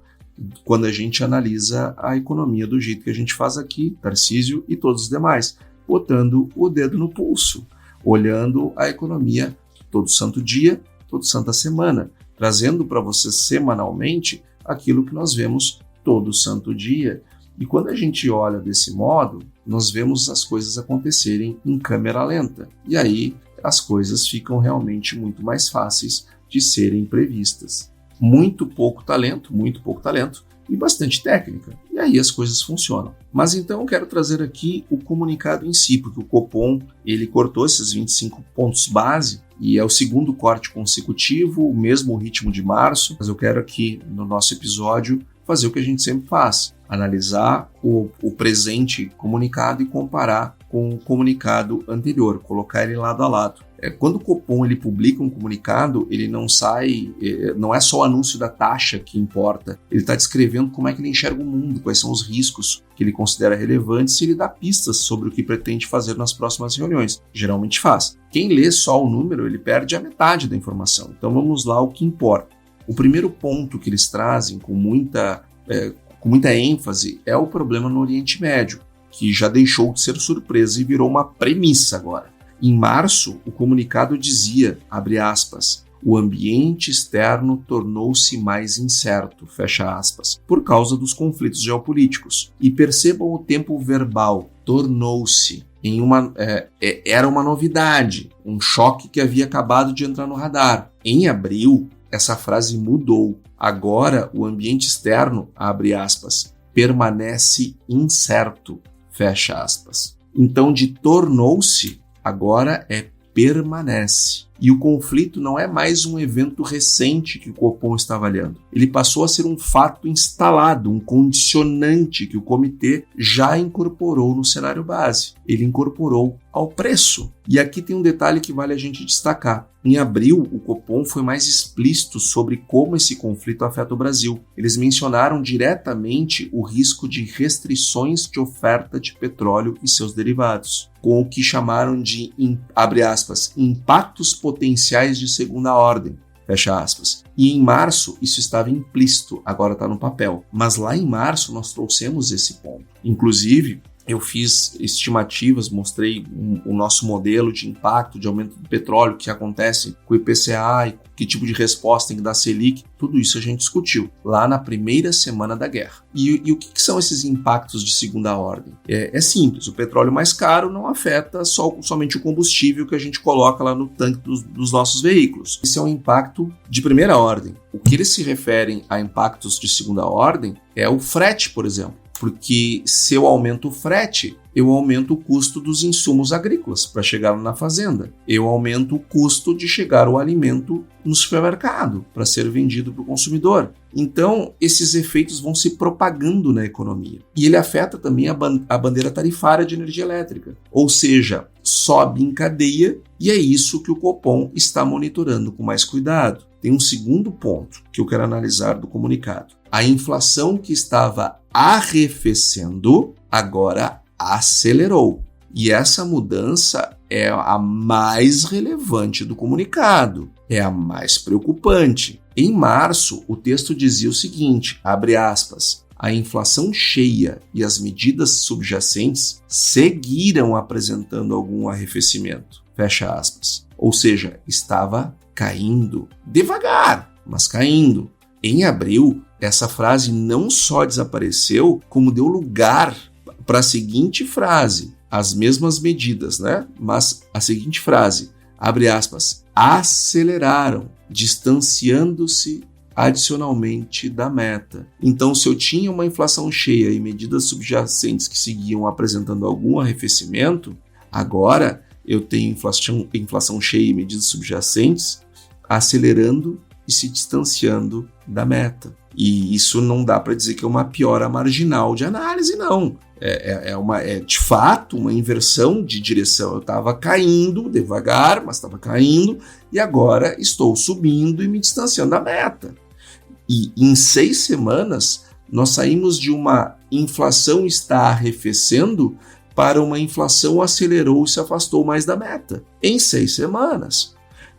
quando a gente analisa a economia do jeito que a gente faz aqui, Tarcísio e todos os demais, botando o dedo no pulso, olhando a economia todo santo dia, toda santa semana, trazendo para você semanalmente aquilo que nós vemos todo santo dia. E quando a gente olha desse modo, nós vemos as coisas acontecerem em câmera lenta. E aí as coisas ficam realmente muito mais fáceis de serem previstas. Muito pouco talento e bastante técnica. E aí as coisas funcionam. Mas então eu quero trazer aqui o comunicado em si, porque o Copom ele cortou esses 25 pontos base e é o segundo corte consecutivo, o mesmo ritmo de março. Mas eu quero aqui no nosso episódio fazer o que a gente sempre faz, analisar o presente comunicado e comparar com o comunicado anterior, colocar ele lado a lado. Quando o Copom ele publica um comunicado, ele não é só o anúncio da taxa que importa, ele está descrevendo como é que ele enxerga o mundo, quais são os riscos que ele considera relevantes e ele dá pistas sobre o que pretende fazer nas próximas reuniões. Geralmente faz. Quem lê só o número, ele perde a metade da informação. Então vamos lá ao que importa. O primeiro ponto que eles trazem com com muita ênfase, é o problema no Oriente Médio, que já deixou de ser surpresa e virou uma premissa agora. Em março, o comunicado dizia, abre aspas, o ambiente externo tornou-se mais incerto, fecha aspas, por causa dos conflitos geopolíticos. E percebam o tempo verbal, tornou-se. Era uma novidade, um choque que havia acabado de entrar no radar. Em abril, essa frase mudou. Agora, o ambiente externo, abre aspas, permanece incerto, fecha aspas. Então, de tornou-se, agora é permanece. E o conflito não é mais um evento recente que o Copom está avaliando. Ele passou a ser um fato instalado, um condicionante que o comitê já incorporou no cenário base. Ele incorporou ao preço. E aqui tem um detalhe que vale a gente destacar. Em abril, o Copom foi mais explícito sobre como esse conflito afeta o Brasil. Eles mencionaram diretamente o risco de restrições de oferta de petróleo e seus derivados, com o que chamaram de, abre aspas, impactos potenciais de segunda ordem, fecha aspas. E em março isso estava implícito, agora está no papel. Mas lá em março nós trouxemos esse ponto. Inclusive, eu fiz estimativas, mostrei o nosso modelo de impacto, de aumento do petróleo, que acontece com o IPCA e que tipo de resposta tem que dar a Selic. Tudo isso a gente discutiu lá na primeira semana da guerra. E o que são esses impactos de segunda ordem? É simples, o petróleo mais caro não afeta somente o combustível que a gente coloca lá no tanque dos nossos veículos. Esse é um impacto de primeira ordem. O que eles se referem a impactos de segunda ordem é o frete, por exemplo. Porque se eu aumento o frete, eu aumento o custo dos insumos agrícolas para chegar na fazenda. Eu aumento o custo de chegar o alimento no supermercado para ser vendido para o consumidor. Então, esses efeitos vão se propagando na economia. E ele afeta também a bandeira tarifária de energia elétrica. Ou seja, sobe em cadeia e é isso que o Copom está monitorando com mais cuidado. Tem um segundo ponto que eu quero analisar do comunicado. A inflação que estava arrefecendo agora acelerou. E essa mudança é a mais relevante do comunicado, é a mais preocupante. Em março, o texto dizia o seguinte, abre aspas, a inflação cheia e as medidas subjacentes seguiram apresentando algum arrefecimento, fecha aspas. Ou seja, estava caindo, devagar, mas caindo. Em abril, essa frase não só desapareceu, como deu lugar para a seguinte frase, as mesmas medidas, né? Mas a seguinte frase, abre aspas, aceleraram, distanciando-se adicionalmente da meta. Então, se eu tinha uma inflação cheia e medidas subjacentes que seguiam apresentando algum arrefecimento, agora eu tenho inflação cheia e medidas subjacentes acelerando e se distanciando da meta. E isso não dá para dizer que é uma piora marginal de análise, não. É de fato uma inversão de direção. Eu estava caindo devagar, mas estava caindo, e agora estou subindo e me distanciando da meta. E em 6 semanas, nós saímos de uma inflação está arrefecendo para uma inflação acelerou e se afastou mais da meta. Em 6 semanas.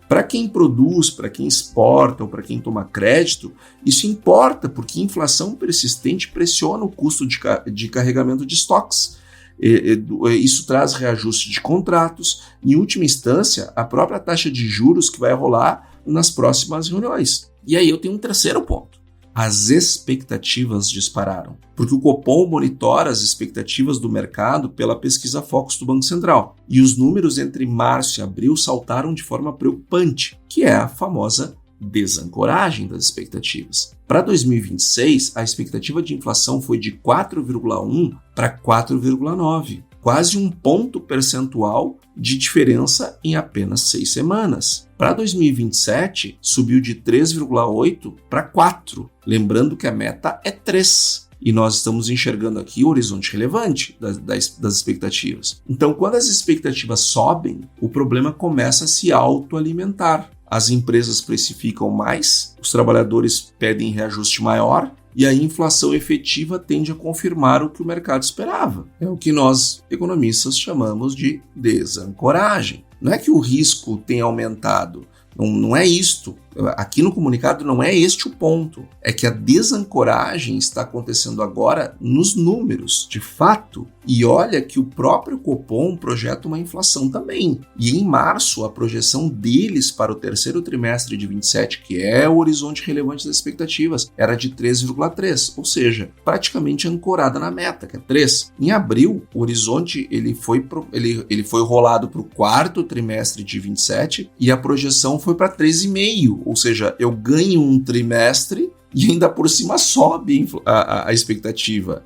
Para quem produz, para quem exporta ou para quem toma crédito, isso importa, porque inflação persistente pressiona o custo de carregamento de estoques. Isso traz reajuste de contratos. Em última instância, a própria taxa de juros que vai rolar nas próximas reuniões. E aí eu tenho um terceiro ponto. As expectativas dispararam, porque o Copom monitora as expectativas do mercado pela pesquisa Focus do Banco Central. E os números entre março e abril saltaram de forma preocupante, que é a famosa desancoragem das expectativas. Para 2026, a expectativa de inflação foi de 4,1 para 4,9, quase um ponto percentual de diferença em apenas 6 semanas. Para 2027, subiu de 3,8 para 4, lembrando que a meta é 3. E nós estamos enxergando aqui o horizonte relevante das expectativas. Então, quando as expectativas sobem, o problema começa a se autoalimentar. As empresas precificam mais, os trabalhadores pedem reajuste maior, e a inflação efetiva tende a confirmar o que o mercado esperava. É o que nós, economistas, chamamos de desancoragem. Não é que o risco tenha aumentado, não é isto. Aqui no comunicado não é este o ponto, é que a desancoragem está acontecendo agora nos números, de fato. E olha que o próprio Copom projeta uma inflação também. E em março, a projeção deles para o terceiro trimestre de 27, que é o horizonte relevante das expectativas, era de 3,3, ou seja, praticamente ancorada na meta, que é 3. Em abril, o horizonte ele foi rolado para o quarto trimestre de 27 e a projeção foi para 3,5, ou seja, eu ganho um trimestre e ainda por cima sobe a expectativa.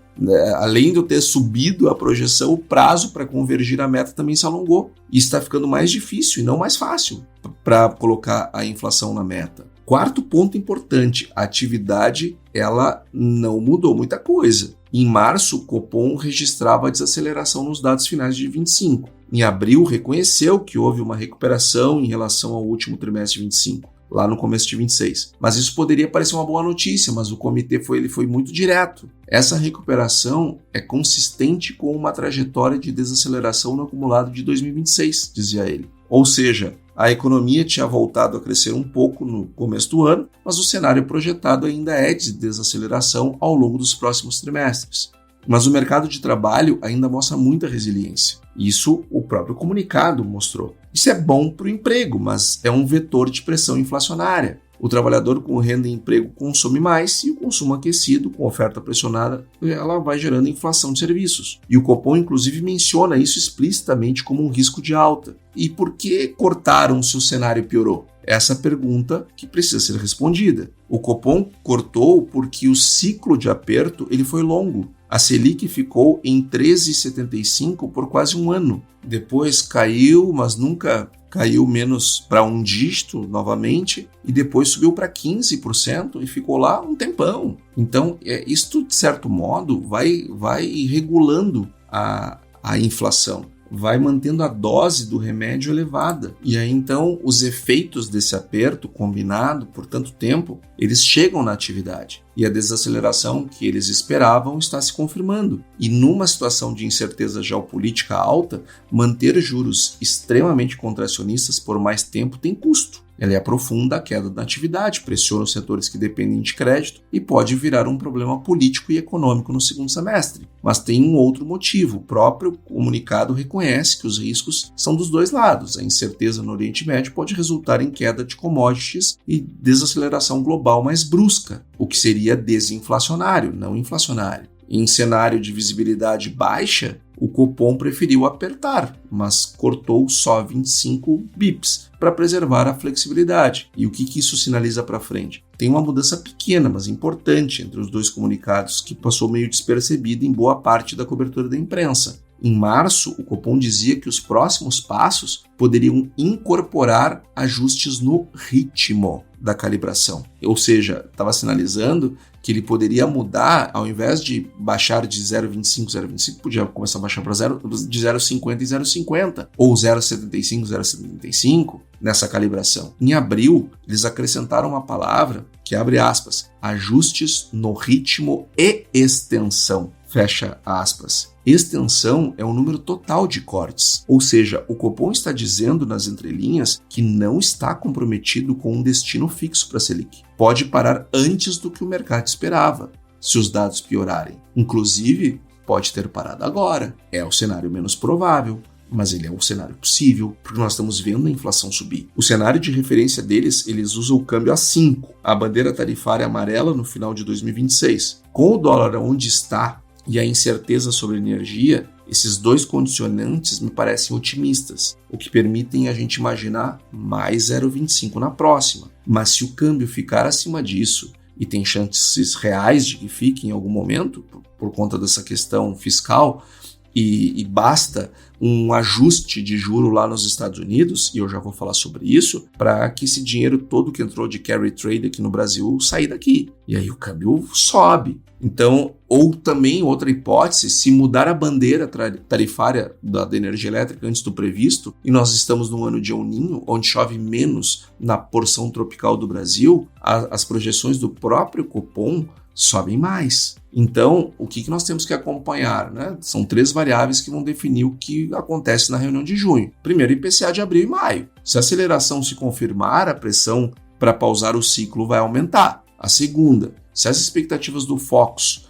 Além de eu ter subido a projeção, o prazo para convergir a meta também se alongou. E está ficando mais difícil e não mais fácil para colocar a inflação na meta. Quarto ponto importante, a atividade ela não mudou muita coisa. Em março, o Copom registrava a desaceleração nos dados finais de 25. Em abril, reconheceu que houve uma recuperação em relação ao último trimestre de 25. Lá no começo de 26. Mas isso poderia parecer uma boa notícia, mas o comitê foi muito direto. Essa recuperação é consistente com uma trajetória de desaceleração no acumulado de 2026, dizia ele. Ou seja, a economia tinha voltado a crescer um pouco no começo do ano, mas o cenário projetado ainda é de desaceleração ao longo dos próximos trimestres. Mas o mercado de trabalho ainda mostra muita resiliência. Isso o próprio comunicado mostrou. Isso é bom para o emprego, mas é um vetor de pressão inflacionária. O trabalhador com renda e emprego consome mais e o consumo aquecido, com oferta pressionada, ela vai gerando inflação de serviços. E o Copom, inclusive, menciona isso explicitamente como um risco de alta. E por que cortaram se o cenário piorou? Essa pergunta que precisa ser respondida. O Copom cortou porque o ciclo de aperto ele foi longo. A Selic ficou em 13,75 por quase um ano. Depois caiu, mas nunca caiu menos para um dígito novamente, e depois subiu para 15% e ficou lá um tempão. Então, isto, de certo modo, vai regulando a inflação. Vai mantendo a dose do remédio elevada. E aí, então, os efeitos desse aperto combinado por tanto tempo, eles chegam na atividade. E a desaceleração que eles esperavam está se confirmando. E numa situação de incerteza geopolítica alta, manter juros extremamente contracionistas por mais tempo tem custo. Ela aprofunda a queda da atividade, pressiona os setores que dependem de crédito e pode virar um problema político e econômico no segundo semestre. Mas tem um outro motivo. O próprio comunicado reconhece que os riscos são dos dois lados. A incerteza no Oriente Médio pode resultar em queda de commodities e desaceleração global mais brusca, o que seria desinflacionário, não inflacionário. Em cenário de visibilidade baixa, o Copom preferiu apertar, mas cortou só 25 bips para preservar a flexibilidade. E o que isso sinaliza para frente? Tem uma mudança pequena, mas importante entre os dois comunicados que passou meio despercebida em boa parte da cobertura da imprensa. Em março, o Copom dizia que os próximos passos poderiam incorporar ajustes no ritmo da calibração. Ou seja, estava sinalizando que ele poderia mudar, ao invés de baixar de 0,25, 0,25, podia começar a baixar para de 0,50 e 0,50, ou 0,75, 0,75 nessa calibração. Em abril, eles acrescentaram uma palavra que abre aspas, ajustes no ritmo e extensão, fecha aspas. Extensão é o número total de cortes, ou seja, o Copom está dizendo nas entrelinhas que não está comprometido com um destino fixo para a Selic. Pode parar antes do que o mercado esperava, se os dados piorarem. Inclusive, pode ter parado agora. É o cenário menos provável, mas ele é um cenário possível, porque nós estamos vendo a inflação subir. O cenário de referência deles, eles usam o câmbio a 5, a bandeira tarifária amarela no final de 2026. Com o dólar onde está, e a incerteza sobre energia, esses dois condicionantes me parecem otimistas, o que permitem a gente imaginar mais 0,25 na próxima. Mas se o câmbio ficar acima disso, e tem chances reais de que fique em algum momento, por conta dessa questão fiscal, e basta um ajuste de juro lá nos Estados Unidos, e eu já vou falar sobre isso, para que esse dinheiro todo que entrou de carry trade aqui no Brasil sair daqui. E aí o câmbio sobe. Então, ou também outra hipótese, se mudar a bandeira tarifária da energia elétrica antes do previsto, e nós estamos num ano de El Niño, onde chove menos na porção tropical do Brasil, as projeções do próprio Copom sobem mais. Então, o que nós temos que acompanhar, né? São 3 variáveis que vão definir o que acontece na reunião de junho. Primeiro, IPCA de abril e maio. Se a aceleração se confirmar, a pressão para pausar o ciclo vai aumentar. A segunda, se as expectativas do Focus,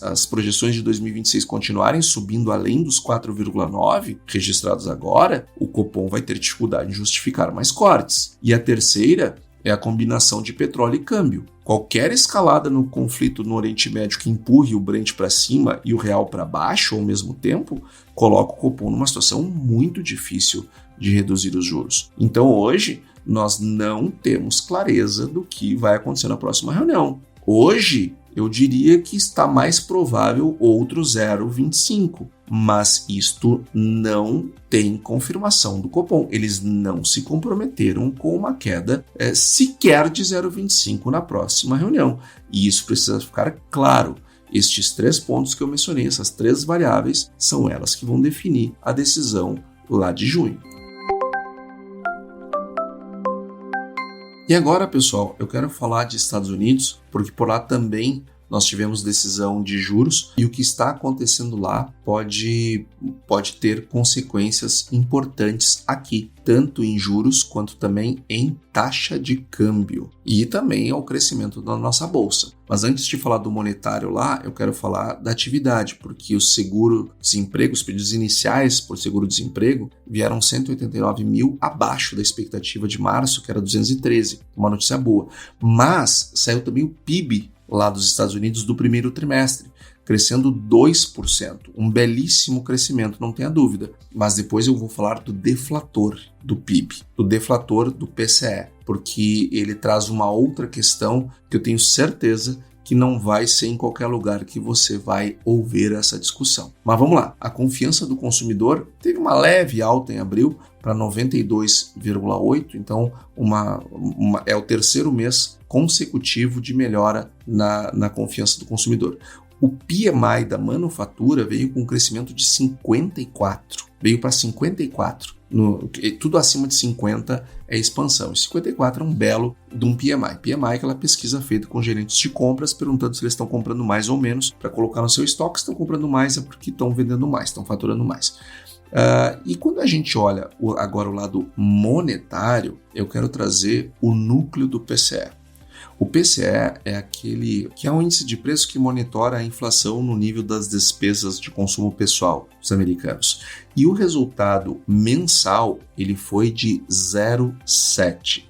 as projeções de 2026 continuarem subindo além dos 4,9 registrados agora, o Copom vai ter dificuldade em justificar mais cortes. E a terceira é a combinação de petróleo e câmbio. Qualquer escalada no conflito no Oriente Médio que empurre o Brent para cima e o real para baixo ao mesmo tempo, coloca o Copom numa situação muito difícil de reduzir os juros. Então hoje nós não temos clareza do que vai acontecer na próxima reunião. Hoje eu diria que está mais provável outro 0,25, mas isto não tem confirmação do Copom. Eles não se comprometeram com uma queda sequer de 0,25 na próxima reunião. E isso precisa ficar claro. Estes 3 pontos que eu mencionei, essas 3 variáveis, são elas que vão definir a decisão lá de junho. E agora, pessoal, eu quero falar de Estados Unidos, porque por lá também nós tivemos decisão de juros e o que está acontecendo lá pode ter consequências importantes aqui, tanto em juros quanto também em taxa de câmbio e também ao crescimento da nossa bolsa. Mas antes de falar do monetário lá, eu quero falar da atividade, porque o seguro-desemprego, os pedidos iniciais por seguro-desemprego vieram 189 mil abaixo da expectativa de março, que era 213, uma notícia boa. Mas saiu também o PIB lá dos Estados Unidos do primeiro trimestre, crescendo 2%, um belíssimo crescimento, não tenha dúvida. Mas depois eu vou falar do deflator do PIB, do deflator do PCE, porque ele traz uma outra questão que eu tenho certeza que não vai ser em qualquer lugar que você vai ouvir essa discussão. Mas vamos lá, a confiança do consumidor teve uma leve alta em abril para 92,8, então é o terceiro mês consecutivo de melhora na confiança do consumidor. O PMI da manufatura veio com um crescimento de 54, veio para 54. Tudo acima de 50 é expansão. E 54 é um belo de um PMI. PMI é aquela pesquisa feita com gerentes de compras, perguntando se eles estão comprando mais ou menos para colocar no seu estoque. Se estão comprando mais é porque estão vendendo mais, estão faturando mais. E quando a gente olha agora o lado monetário, eu quero trazer o núcleo do PCE. O PCE é aquele que é um índice de preço que monitora a inflação no nível das despesas de consumo pessoal dos americanos. E o resultado mensal ele foi de 0,7.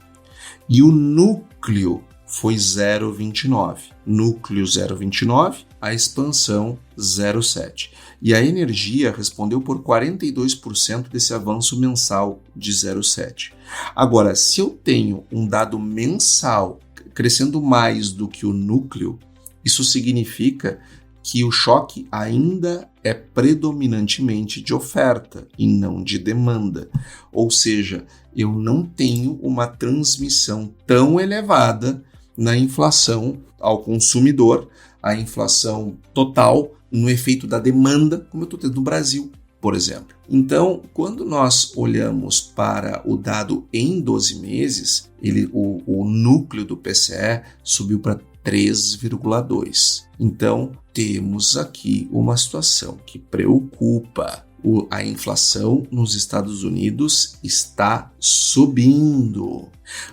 E o núcleo foi 0,29. Núcleo 0,29, a expansão 0,7. E a energia respondeu por 42% desse avanço mensal de 0,7. Agora, se eu tenho um dado mensal crescendo mais do que o núcleo, isso significa que o choque ainda é predominantemente de oferta e não de demanda. Ou seja, eu não tenho uma transmissão tão elevada na inflação ao consumidor, a inflação total no efeito da demanda, como eu estou tendo no Brasil, por exemplo. Então, quando nós olhamos para o dado em 12 meses, o núcleo do PCE subiu para 3,2. Então, temos aqui uma situação que preocupa. A inflação nos Estados Unidos está subindo.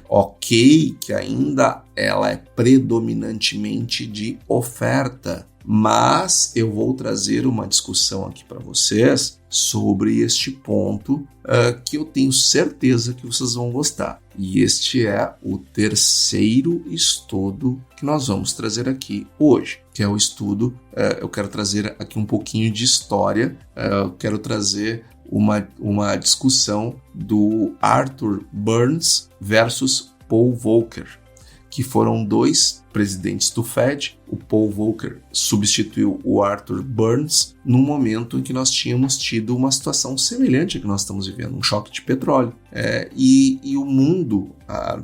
Ok, que ainda ela é predominantemente de oferta, mas eu vou trazer uma discussão aqui para vocês sobre este ponto que eu tenho certeza que vocês vão gostar. E este é o terceiro estudo que nós vamos trazer aqui hoje, que é o estudo, eu quero trazer aqui um pouquinho de história, eu quero trazer uma discussão do Arthur Burns versus Paul Volcker, que foram 2 presidentes do Fed. O Paul Volcker substituiu o Arthur Burns num momento em que nós tínhamos tido uma situação semelhante à que nós estamos vivendo, um choque de petróleo. E o mundo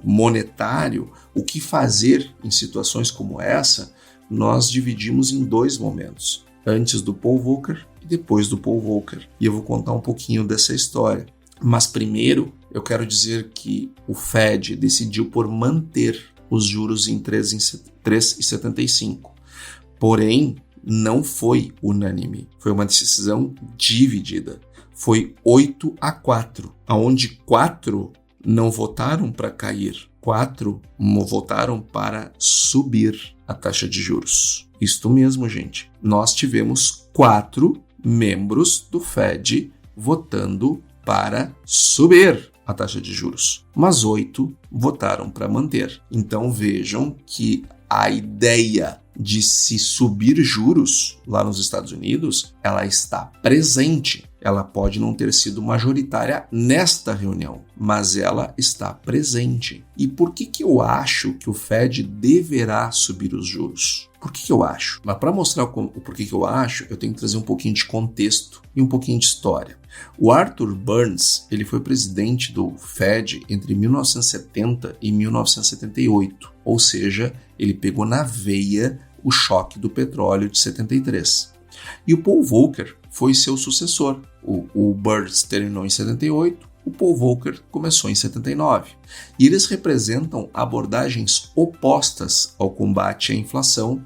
monetário, o que fazer em situações como essa, nós dividimos em 2 momentos, antes do Paul Volcker e depois do Paul Volcker. E eu vou contar um pouquinho dessa história. Mas primeiro, eu quero dizer que o Fed decidiu por manter os juros em 3,75. Porém, não foi unânime. Foi uma decisão dividida. Foi 8-4, onde 4 não votaram para cair. 4 votaram para subir a taxa de juros. Isto mesmo, gente. Nós tivemos 4 membros do Fed votando para subir a taxa de juros, mas 8 votaram para manter. Então vejam que a ideia de se subir juros lá nos Estados Unidos, ela está presente. Ela pode não ter sido majoritária nesta reunião, mas ela está presente. E por que eu acho que o Fed deverá subir os juros? Por que eu acho? Mas para mostrar o porquê que eu acho, eu tenho que trazer um pouquinho de contexto e um pouquinho de história. O Arthur Burns, ele foi presidente do Fed entre 1970 e 1978, ou seja, ele pegou na veia o choque do petróleo de 73. E o Paul Volcker foi seu sucessor. O Burns terminou em 78, o Paul Volcker começou em 79. E eles representam abordagens opostas ao combate à inflação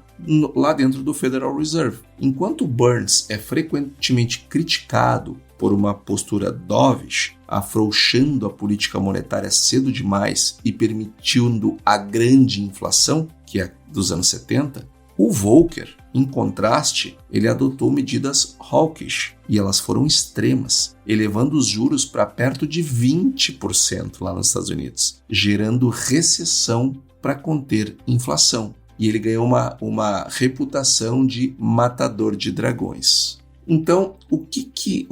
lá dentro do Federal Reserve. Enquanto Burns é frequentemente criticado por uma postura dovish, afrouxando a política monetária cedo demais e permitindo a grande inflação, que é dos anos 70, o Volcker, em contraste, ele adotou medidas hawkish e elas foram extremas, elevando os juros para perto de 20% lá nos Estados Unidos, gerando recessão para conter inflação. E ele ganhou uma reputação de matador de dragões. Então, o que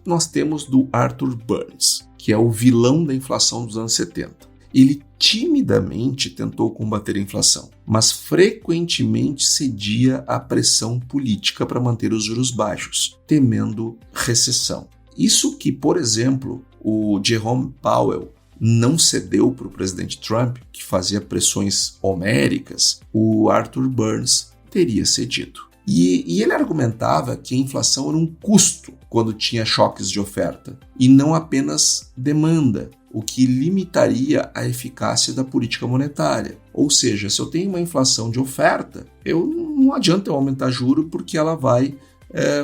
nós temos do Arthur Burns, que é o vilão da inflação dos anos 70? Ele timidamente tentou combater a inflação, mas frequentemente cedia à pressão política para manter os juros baixos, temendo recessão. Isso que, por exemplo, o Jerome Powell não cedeu para o presidente Trump, que fazia pressões homéricas, o Arthur Burns teria cedido. E ele argumentava que a inflação era um custo quando tinha choques de oferta, e não apenas demanda, o que limitaria a eficácia da política monetária. Ou seja, se eu tenho uma inflação de oferta, não adianta eu aumentar juro porque ela vai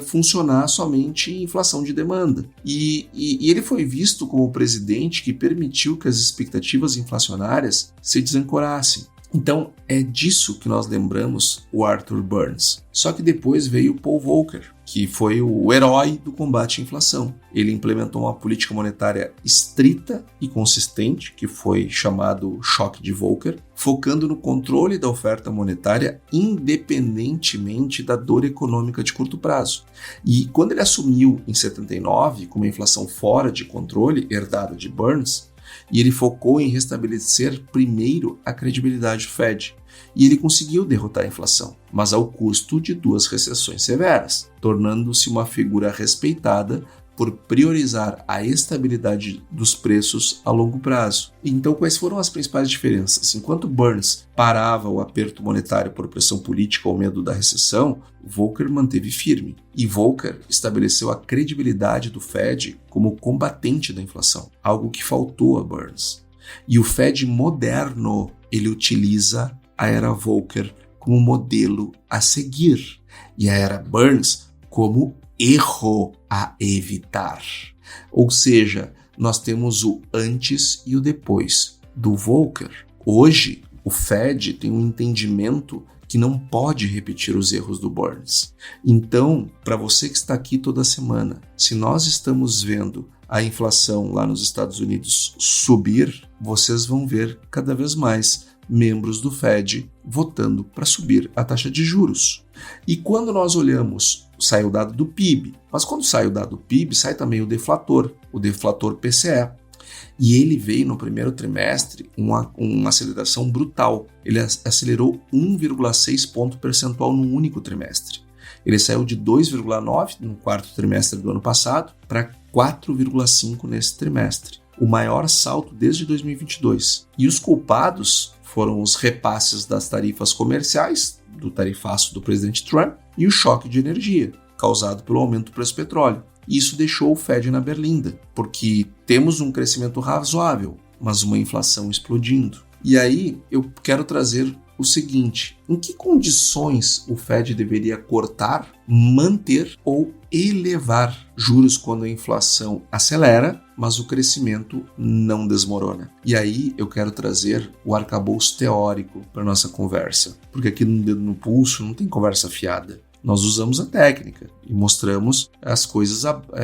funcionar somente em inflação de demanda. E ele foi visto como o presidente que permitiu que as expectativas inflacionárias se desancorassem. Então, é disso que nós lembramos o Arthur Burns. Só que depois veio o Paul Volcker, que foi o herói do combate à inflação. Ele implementou uma política monetária estrita e consistente, que foi chamado choque de Volcker, focando no controle da oferta monetária independentemente da dor econômica de curto prazo. E quando ele assumiu em 79, com uma inflação fora de controle, herdada de Burns, e ele focou em restabelecer primeiro a credibilidade do Fed. E ele conseguiu derrotar a inflação, mas ao custo de 2 recessões severas, tornando-se uma figura respeitada por priorizar a estabilidade dos preços a longo prazo. Então, quais foram as principais diferenças? Enquanto Burns parava o aperto monetário por pressão política ou medo da recessão, Volcker manteve firme. E Volcker estabeleceu a credibilidade do Fed como combatente da inflação, algo que faltou a Burns. E o Fed moderno, ele utiliza a era Volcker como modelo a seguir, e a era Burns como erro a evitar. Ou seja, nós temos o antes e o depois do Volcker. Hoje, o Fed tem um entendimento que não pode repetir os erros do Burns. Então, para você que está aqui toda semana, se nós estamos vendo a inflação lá nos Estados Unidos subir, vocês vão ver cada vez mais membros do Fed votando para subir a taxa de juros. E quando nós olhamos, sai o dado do PIB, mas quando sai o dado do PIB, sai também o deflator PCE. E ele veio no primeiro trimestre uma aceleração brutal. Ele acelerou 1,6 ponto percentual no único trimestre. Ele saiu de 2,9 no quarto trimestre do ano passado para 4,5 nesse trimestre. O maior salto desde 2022. E os culpados foram os repasses das tarifas comerciais, do tarifaço do presidente Trump, e o choque de energia, causado pelo aumento do preço do petróleo. E isso deixou o Fed na berlinda, porque temos um crescimento razoável, mas uma inflação explodindo. E aí eu quero trazer o seguinte: em que condições o Fed deveria cortar, manter ou elevar juros quando a inflação acelera mas o crescimento não desmorona. E aí eu quero trazer o arcabouço teórico para nossa conversa, porque aqui no Dedo no Pulso não tem conversa fiada. Nós usamos a técnica e mostramos as coisas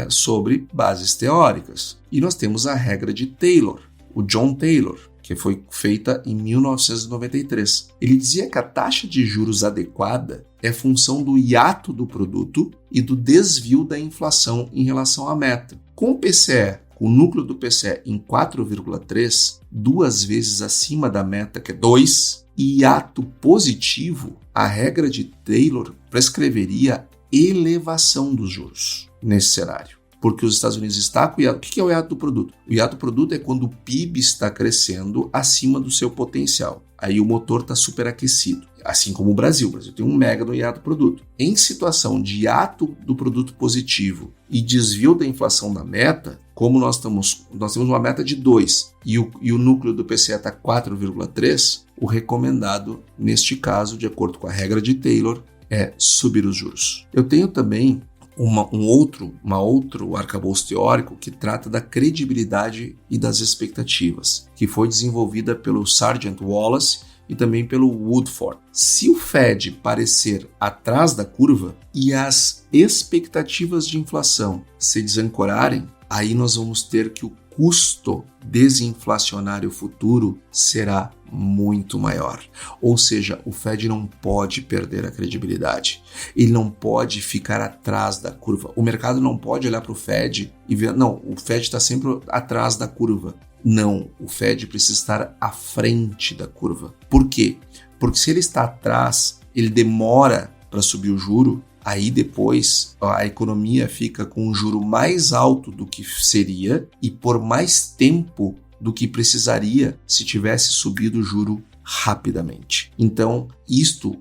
sobre bases teóricas. E nós temos a regra de Taylor, o John Taylor, que foi feita em 1993. Ele dizia que a taxa de juros adequada é função do hiato do produto e do desvio da inflação em relação à meta. Com o PCE, com o núcleo do PCE em 4,3, 2 vezes acima da meta, que é 2, e hiato positivo, a regra de Taylor prescreveria elevação dos juros nesse cenário. Porque os Estados Unidos está com o hiato. O que é o hiato do produto? O hiato do produto é quando o PIB está crescendo acima do seu potencial. Aí o motor está superaquecido. Assim como o Brasil. O Brasil tem 1 mega no hiato do produto. Em situação de hiato do produto positivo e desvio da inflação da meta, como nós temos uma meta de 2 e o núcleo do PCE está 4,3, o recomendado, neste caso, de acordo com a regra de Taylor, é subir os juros. Eu tenho também um outro arcabouço teórico que trata da credibilidade e das expectativas, que foi desenvolvida pelo Sargent Wallace e também pelo Woodford. Se o Fed parecer atrás da curva e as expectativas de inflação se desancorarem, aí nós vamos ter que o custo desinflacionário futuro será muito maior. Ou seja, o Fed não pode perder a credibilidade. Ele não pode ficar atrás da curva. O mercado não pode olhar para o Fed e ver, não, o Fed está sempre atrás da curva. Não, o Fed precisa estar à frente da curva. Por quê? Porque se ele está atrás, ele demora para subir o juro, aí depois a economia fica com um juro mais alto do que seria e por mais tempo do que precisaria se tivesse subido o juro rapidamente. Então,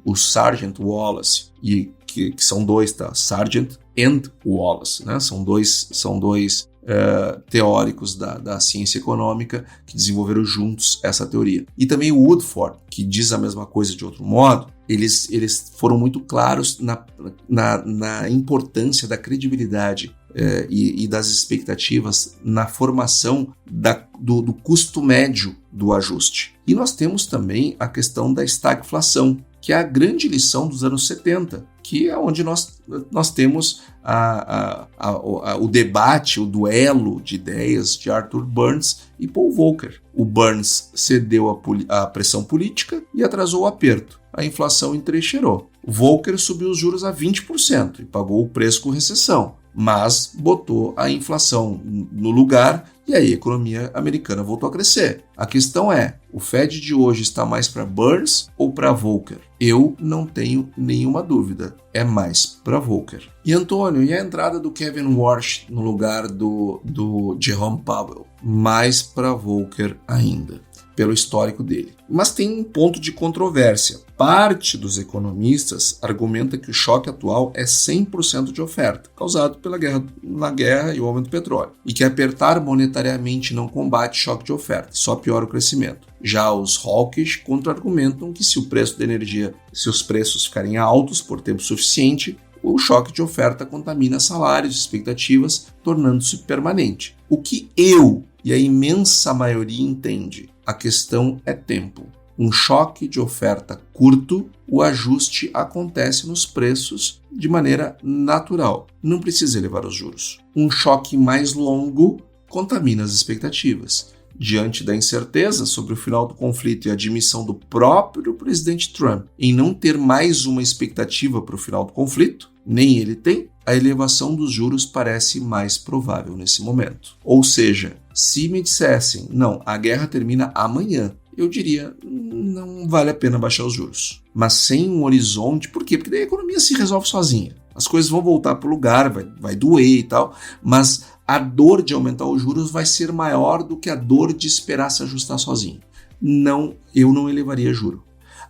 o Sargent Wallace, que são dois, tá? Sargent and Wallace, né? São dois teóricos da ciência econômica que desenvolveram juntos essa teoria. E também o Woodford, que diz a mesma coisa de outro modo, eles foram muito claros na importância da credibilidade e das expectativas na formação do custo médio do ajuste. E nós temos também a questão da estagflação, que é a grande lição dos anos 70, que é onde nós temos o debate, o duelo de ideias de Arthur Burns e Paul Volcker. O Burns cedeu à pressão política e atrasou o aperto. A inflação entrincheirou. O Volcker subiu os juros a 20% e pagou o preço com recessão, mas botou a inflação no lugar e aí a economia americana voltou a crescer. A questão é, o Fed de hoje está mais para Burns ou para Volcker? Eu não tenho nenhuma dúvida, é mais para Volcker. E Antônio, e a entrada do Kevin Warsh no lugar do Jerome Powell? Mais para Volcker ainda, pelo histórico dele. Mas tem um ponto de controvérsia. Parte dos economistas argumenta que o choque atual é 100% de oferta, causado pela guerra e o aumento do petróleo, e que apertar monetariamente não combate choque de oferta, só piora o crescimento. Já os hawkish contra-argumentam que se o preço da energia, se os preços ficarem altos por tempo suficiente, o choque de oferta contamina salários e expectativas, tornando-se permanente. O que eu e a imensa maioria entende? A questão é tempo. Um choque de oferta curto, o ajuste acontece nos preços de maneira natural. Não precisa elevar os juros. Um choque mais longo contamina as expectativas. Diante da incerteza sobre o final do conflito e a admissão do próprio presidente Trump em não ter mais uma expectativa para o final do conflito, nem ele tem, a elevação dos juros parece mais provável nesse momento. Ou seja, se me dissessem, não, a guerra termina amanhã, eu diria, não vale a pena baixar os juros. Mas sem um horizonte, por quê? Porque daí a economia se resolve sozinha. As coisas vão voltar para o lugar, vai doer e tal, mas a dor de aumentar os juros vai ser maior do que a dor de esperar se ajustar sozinho. Não, eu não elevaria juro.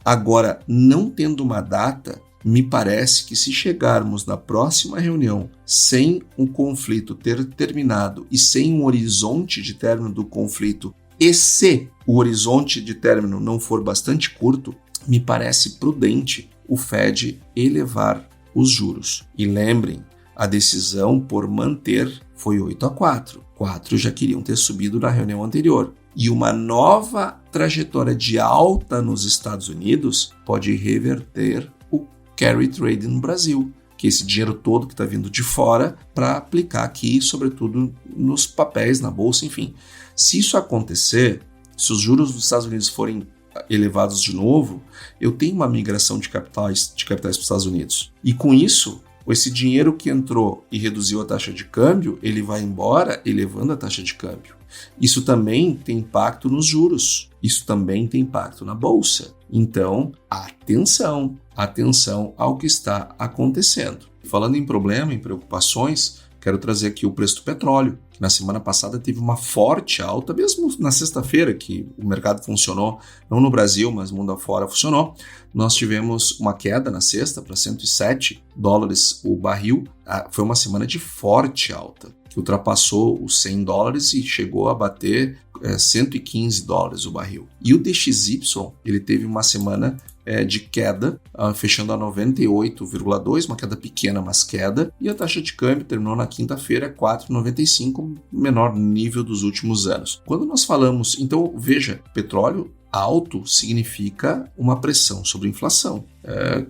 Agora, não tendo uma data, me parece que se chegarmos na próxima reunião sem o conflito ter terminado e sem um horizonte de término do conflito, e se o horizonte de término não for bastante curto, me parece prudente o Fed elevar os juros. E lembrem, a decisão por manter foi 8-4. 4 já queriam ter subido na reunião anterior. E uma nova trajetória de alta nos Estados Unidos pode reverter o carry trade no Brasil, que é esse dinheiro todo que está vindo de fora para aplicar aqui, sobretudo nos papéis, na bolsa, enfim. Se isso acontecer, se os juros dos Estados Unidos forem elevados de novo, eu tenho uma migração de capitais para os Estados Unidos. E com isso, esse dinheiro que entrou e reduziu a taxa de câmbio, ele vai embora elevando a taxa de câmbio. Isso também tem impacto nos juros. Isso também tem impacto na bolsa. Então, atenção ao que está acontecendo. Falando em problema, em preocupações, quero trazer aqui o preço do petróleo, que na semana passada teve uma forte alta, mesmo na sexta-feira, que o mercado funcionou, não no Brasil, mas mundo afora funcionou. Nós tivemos uma queda na sexta para $107 o barril. Foi uma semana de forte alta, que ultrapassou os $100 e chegou a bater $115 o barril. E o DXY, ele teve uma semana de queda, fechando a 98,2, uma queda pequena, mas queda, e a taxa de câmbio terminou na quinta-feira 4,95, menor nível dos últimos anos. Quando nós falamos, então veja, petróleo alto significa uma pressão sobre a inflação,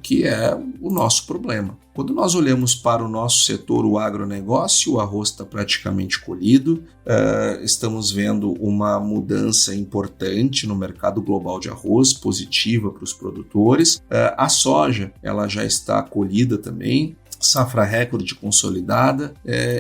que é o nosso problema. Quando nós olhamos para o nosso setor, o agronegócio, o arroz está praticamente colhido, estamos vendo uma mudança importante no mercado global de arroz, positiva para os produtores. A soja, ela já está colhida também, safra recorde consolidada,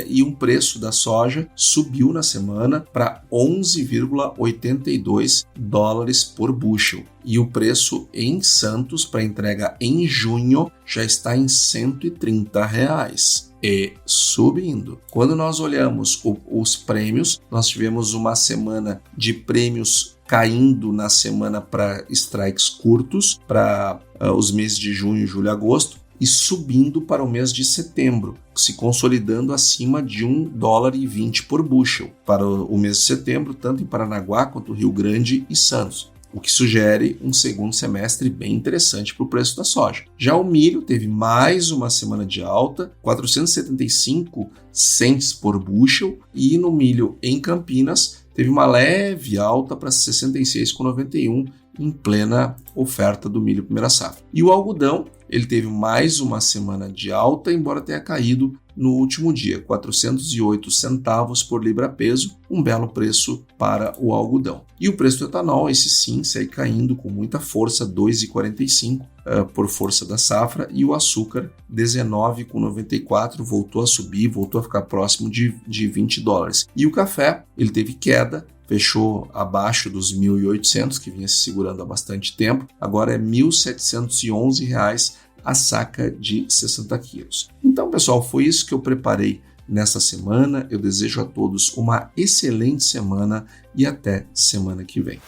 e um preço da soja subiu na semana para $11,82 por bushel. E o preço em Santos para entrega em junho já está em R$130 e subindo. Quando nós olhamos os prêmios, nós tivemos uma semana de prêmios caindo na semana para strikes curtos, para os meses de junho, julho e agosto, e subindo para o mês de setembro, se consolidando acima de $1,20 por bushel para o mês de setembro, tanto em Paranaguá quanto Rio Grande e Santos, o que sugere um segundo semestre bem interessante para o preço da soja. Já o milho teve mais uma semana de alta, 475 cents por bushel, e no milho em Campinas teve uma leve alta para 66,91 em plena oferta do milho primeira safra. E o algodão, ele teve mais uma semana de alta, embora tenha caído no último dia, 408 centavos por libra-peso, um belo preço para o algodão. E o preço do etanol, esse sim, segue caindo com muita força, 2,45 por força da safra, e o açúcar, 19,94, voltou a subir, voltou a ficar próximo de $20. E o café, ele teve queda, fechou abaixo dos 1.800, que vinha se segurando há bastante tempo, agora é R$ 1.711 a saca de 60 quilos. Então, pessoal, foi isso que eu preparei nessa semana. Eu desejo a todos uma excelente semana e até semana que vem.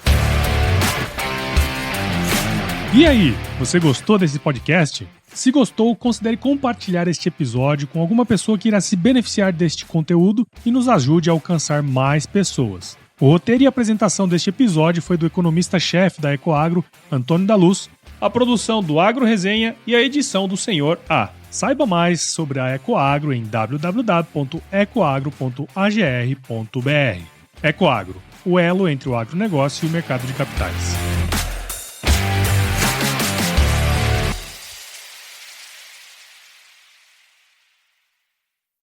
E aí, você gostou desse podcast? Se gostou, considere compartilhar este episódio com alguma pessoa que irá se beneficiar deste conteúdo e nos ajude a alcançar mais pessoas. O roteiro e apresentação deste episódio foi do economista-chefe da Ecoagro, Antônio da Luz, a produção do Agro Resenha e a edição do Senhor A. Saiba mais sobre a Ecoagro em www.ecoagro.agr.br. Ecoagro, o elo entre o agronegócio e o mercado de capitais.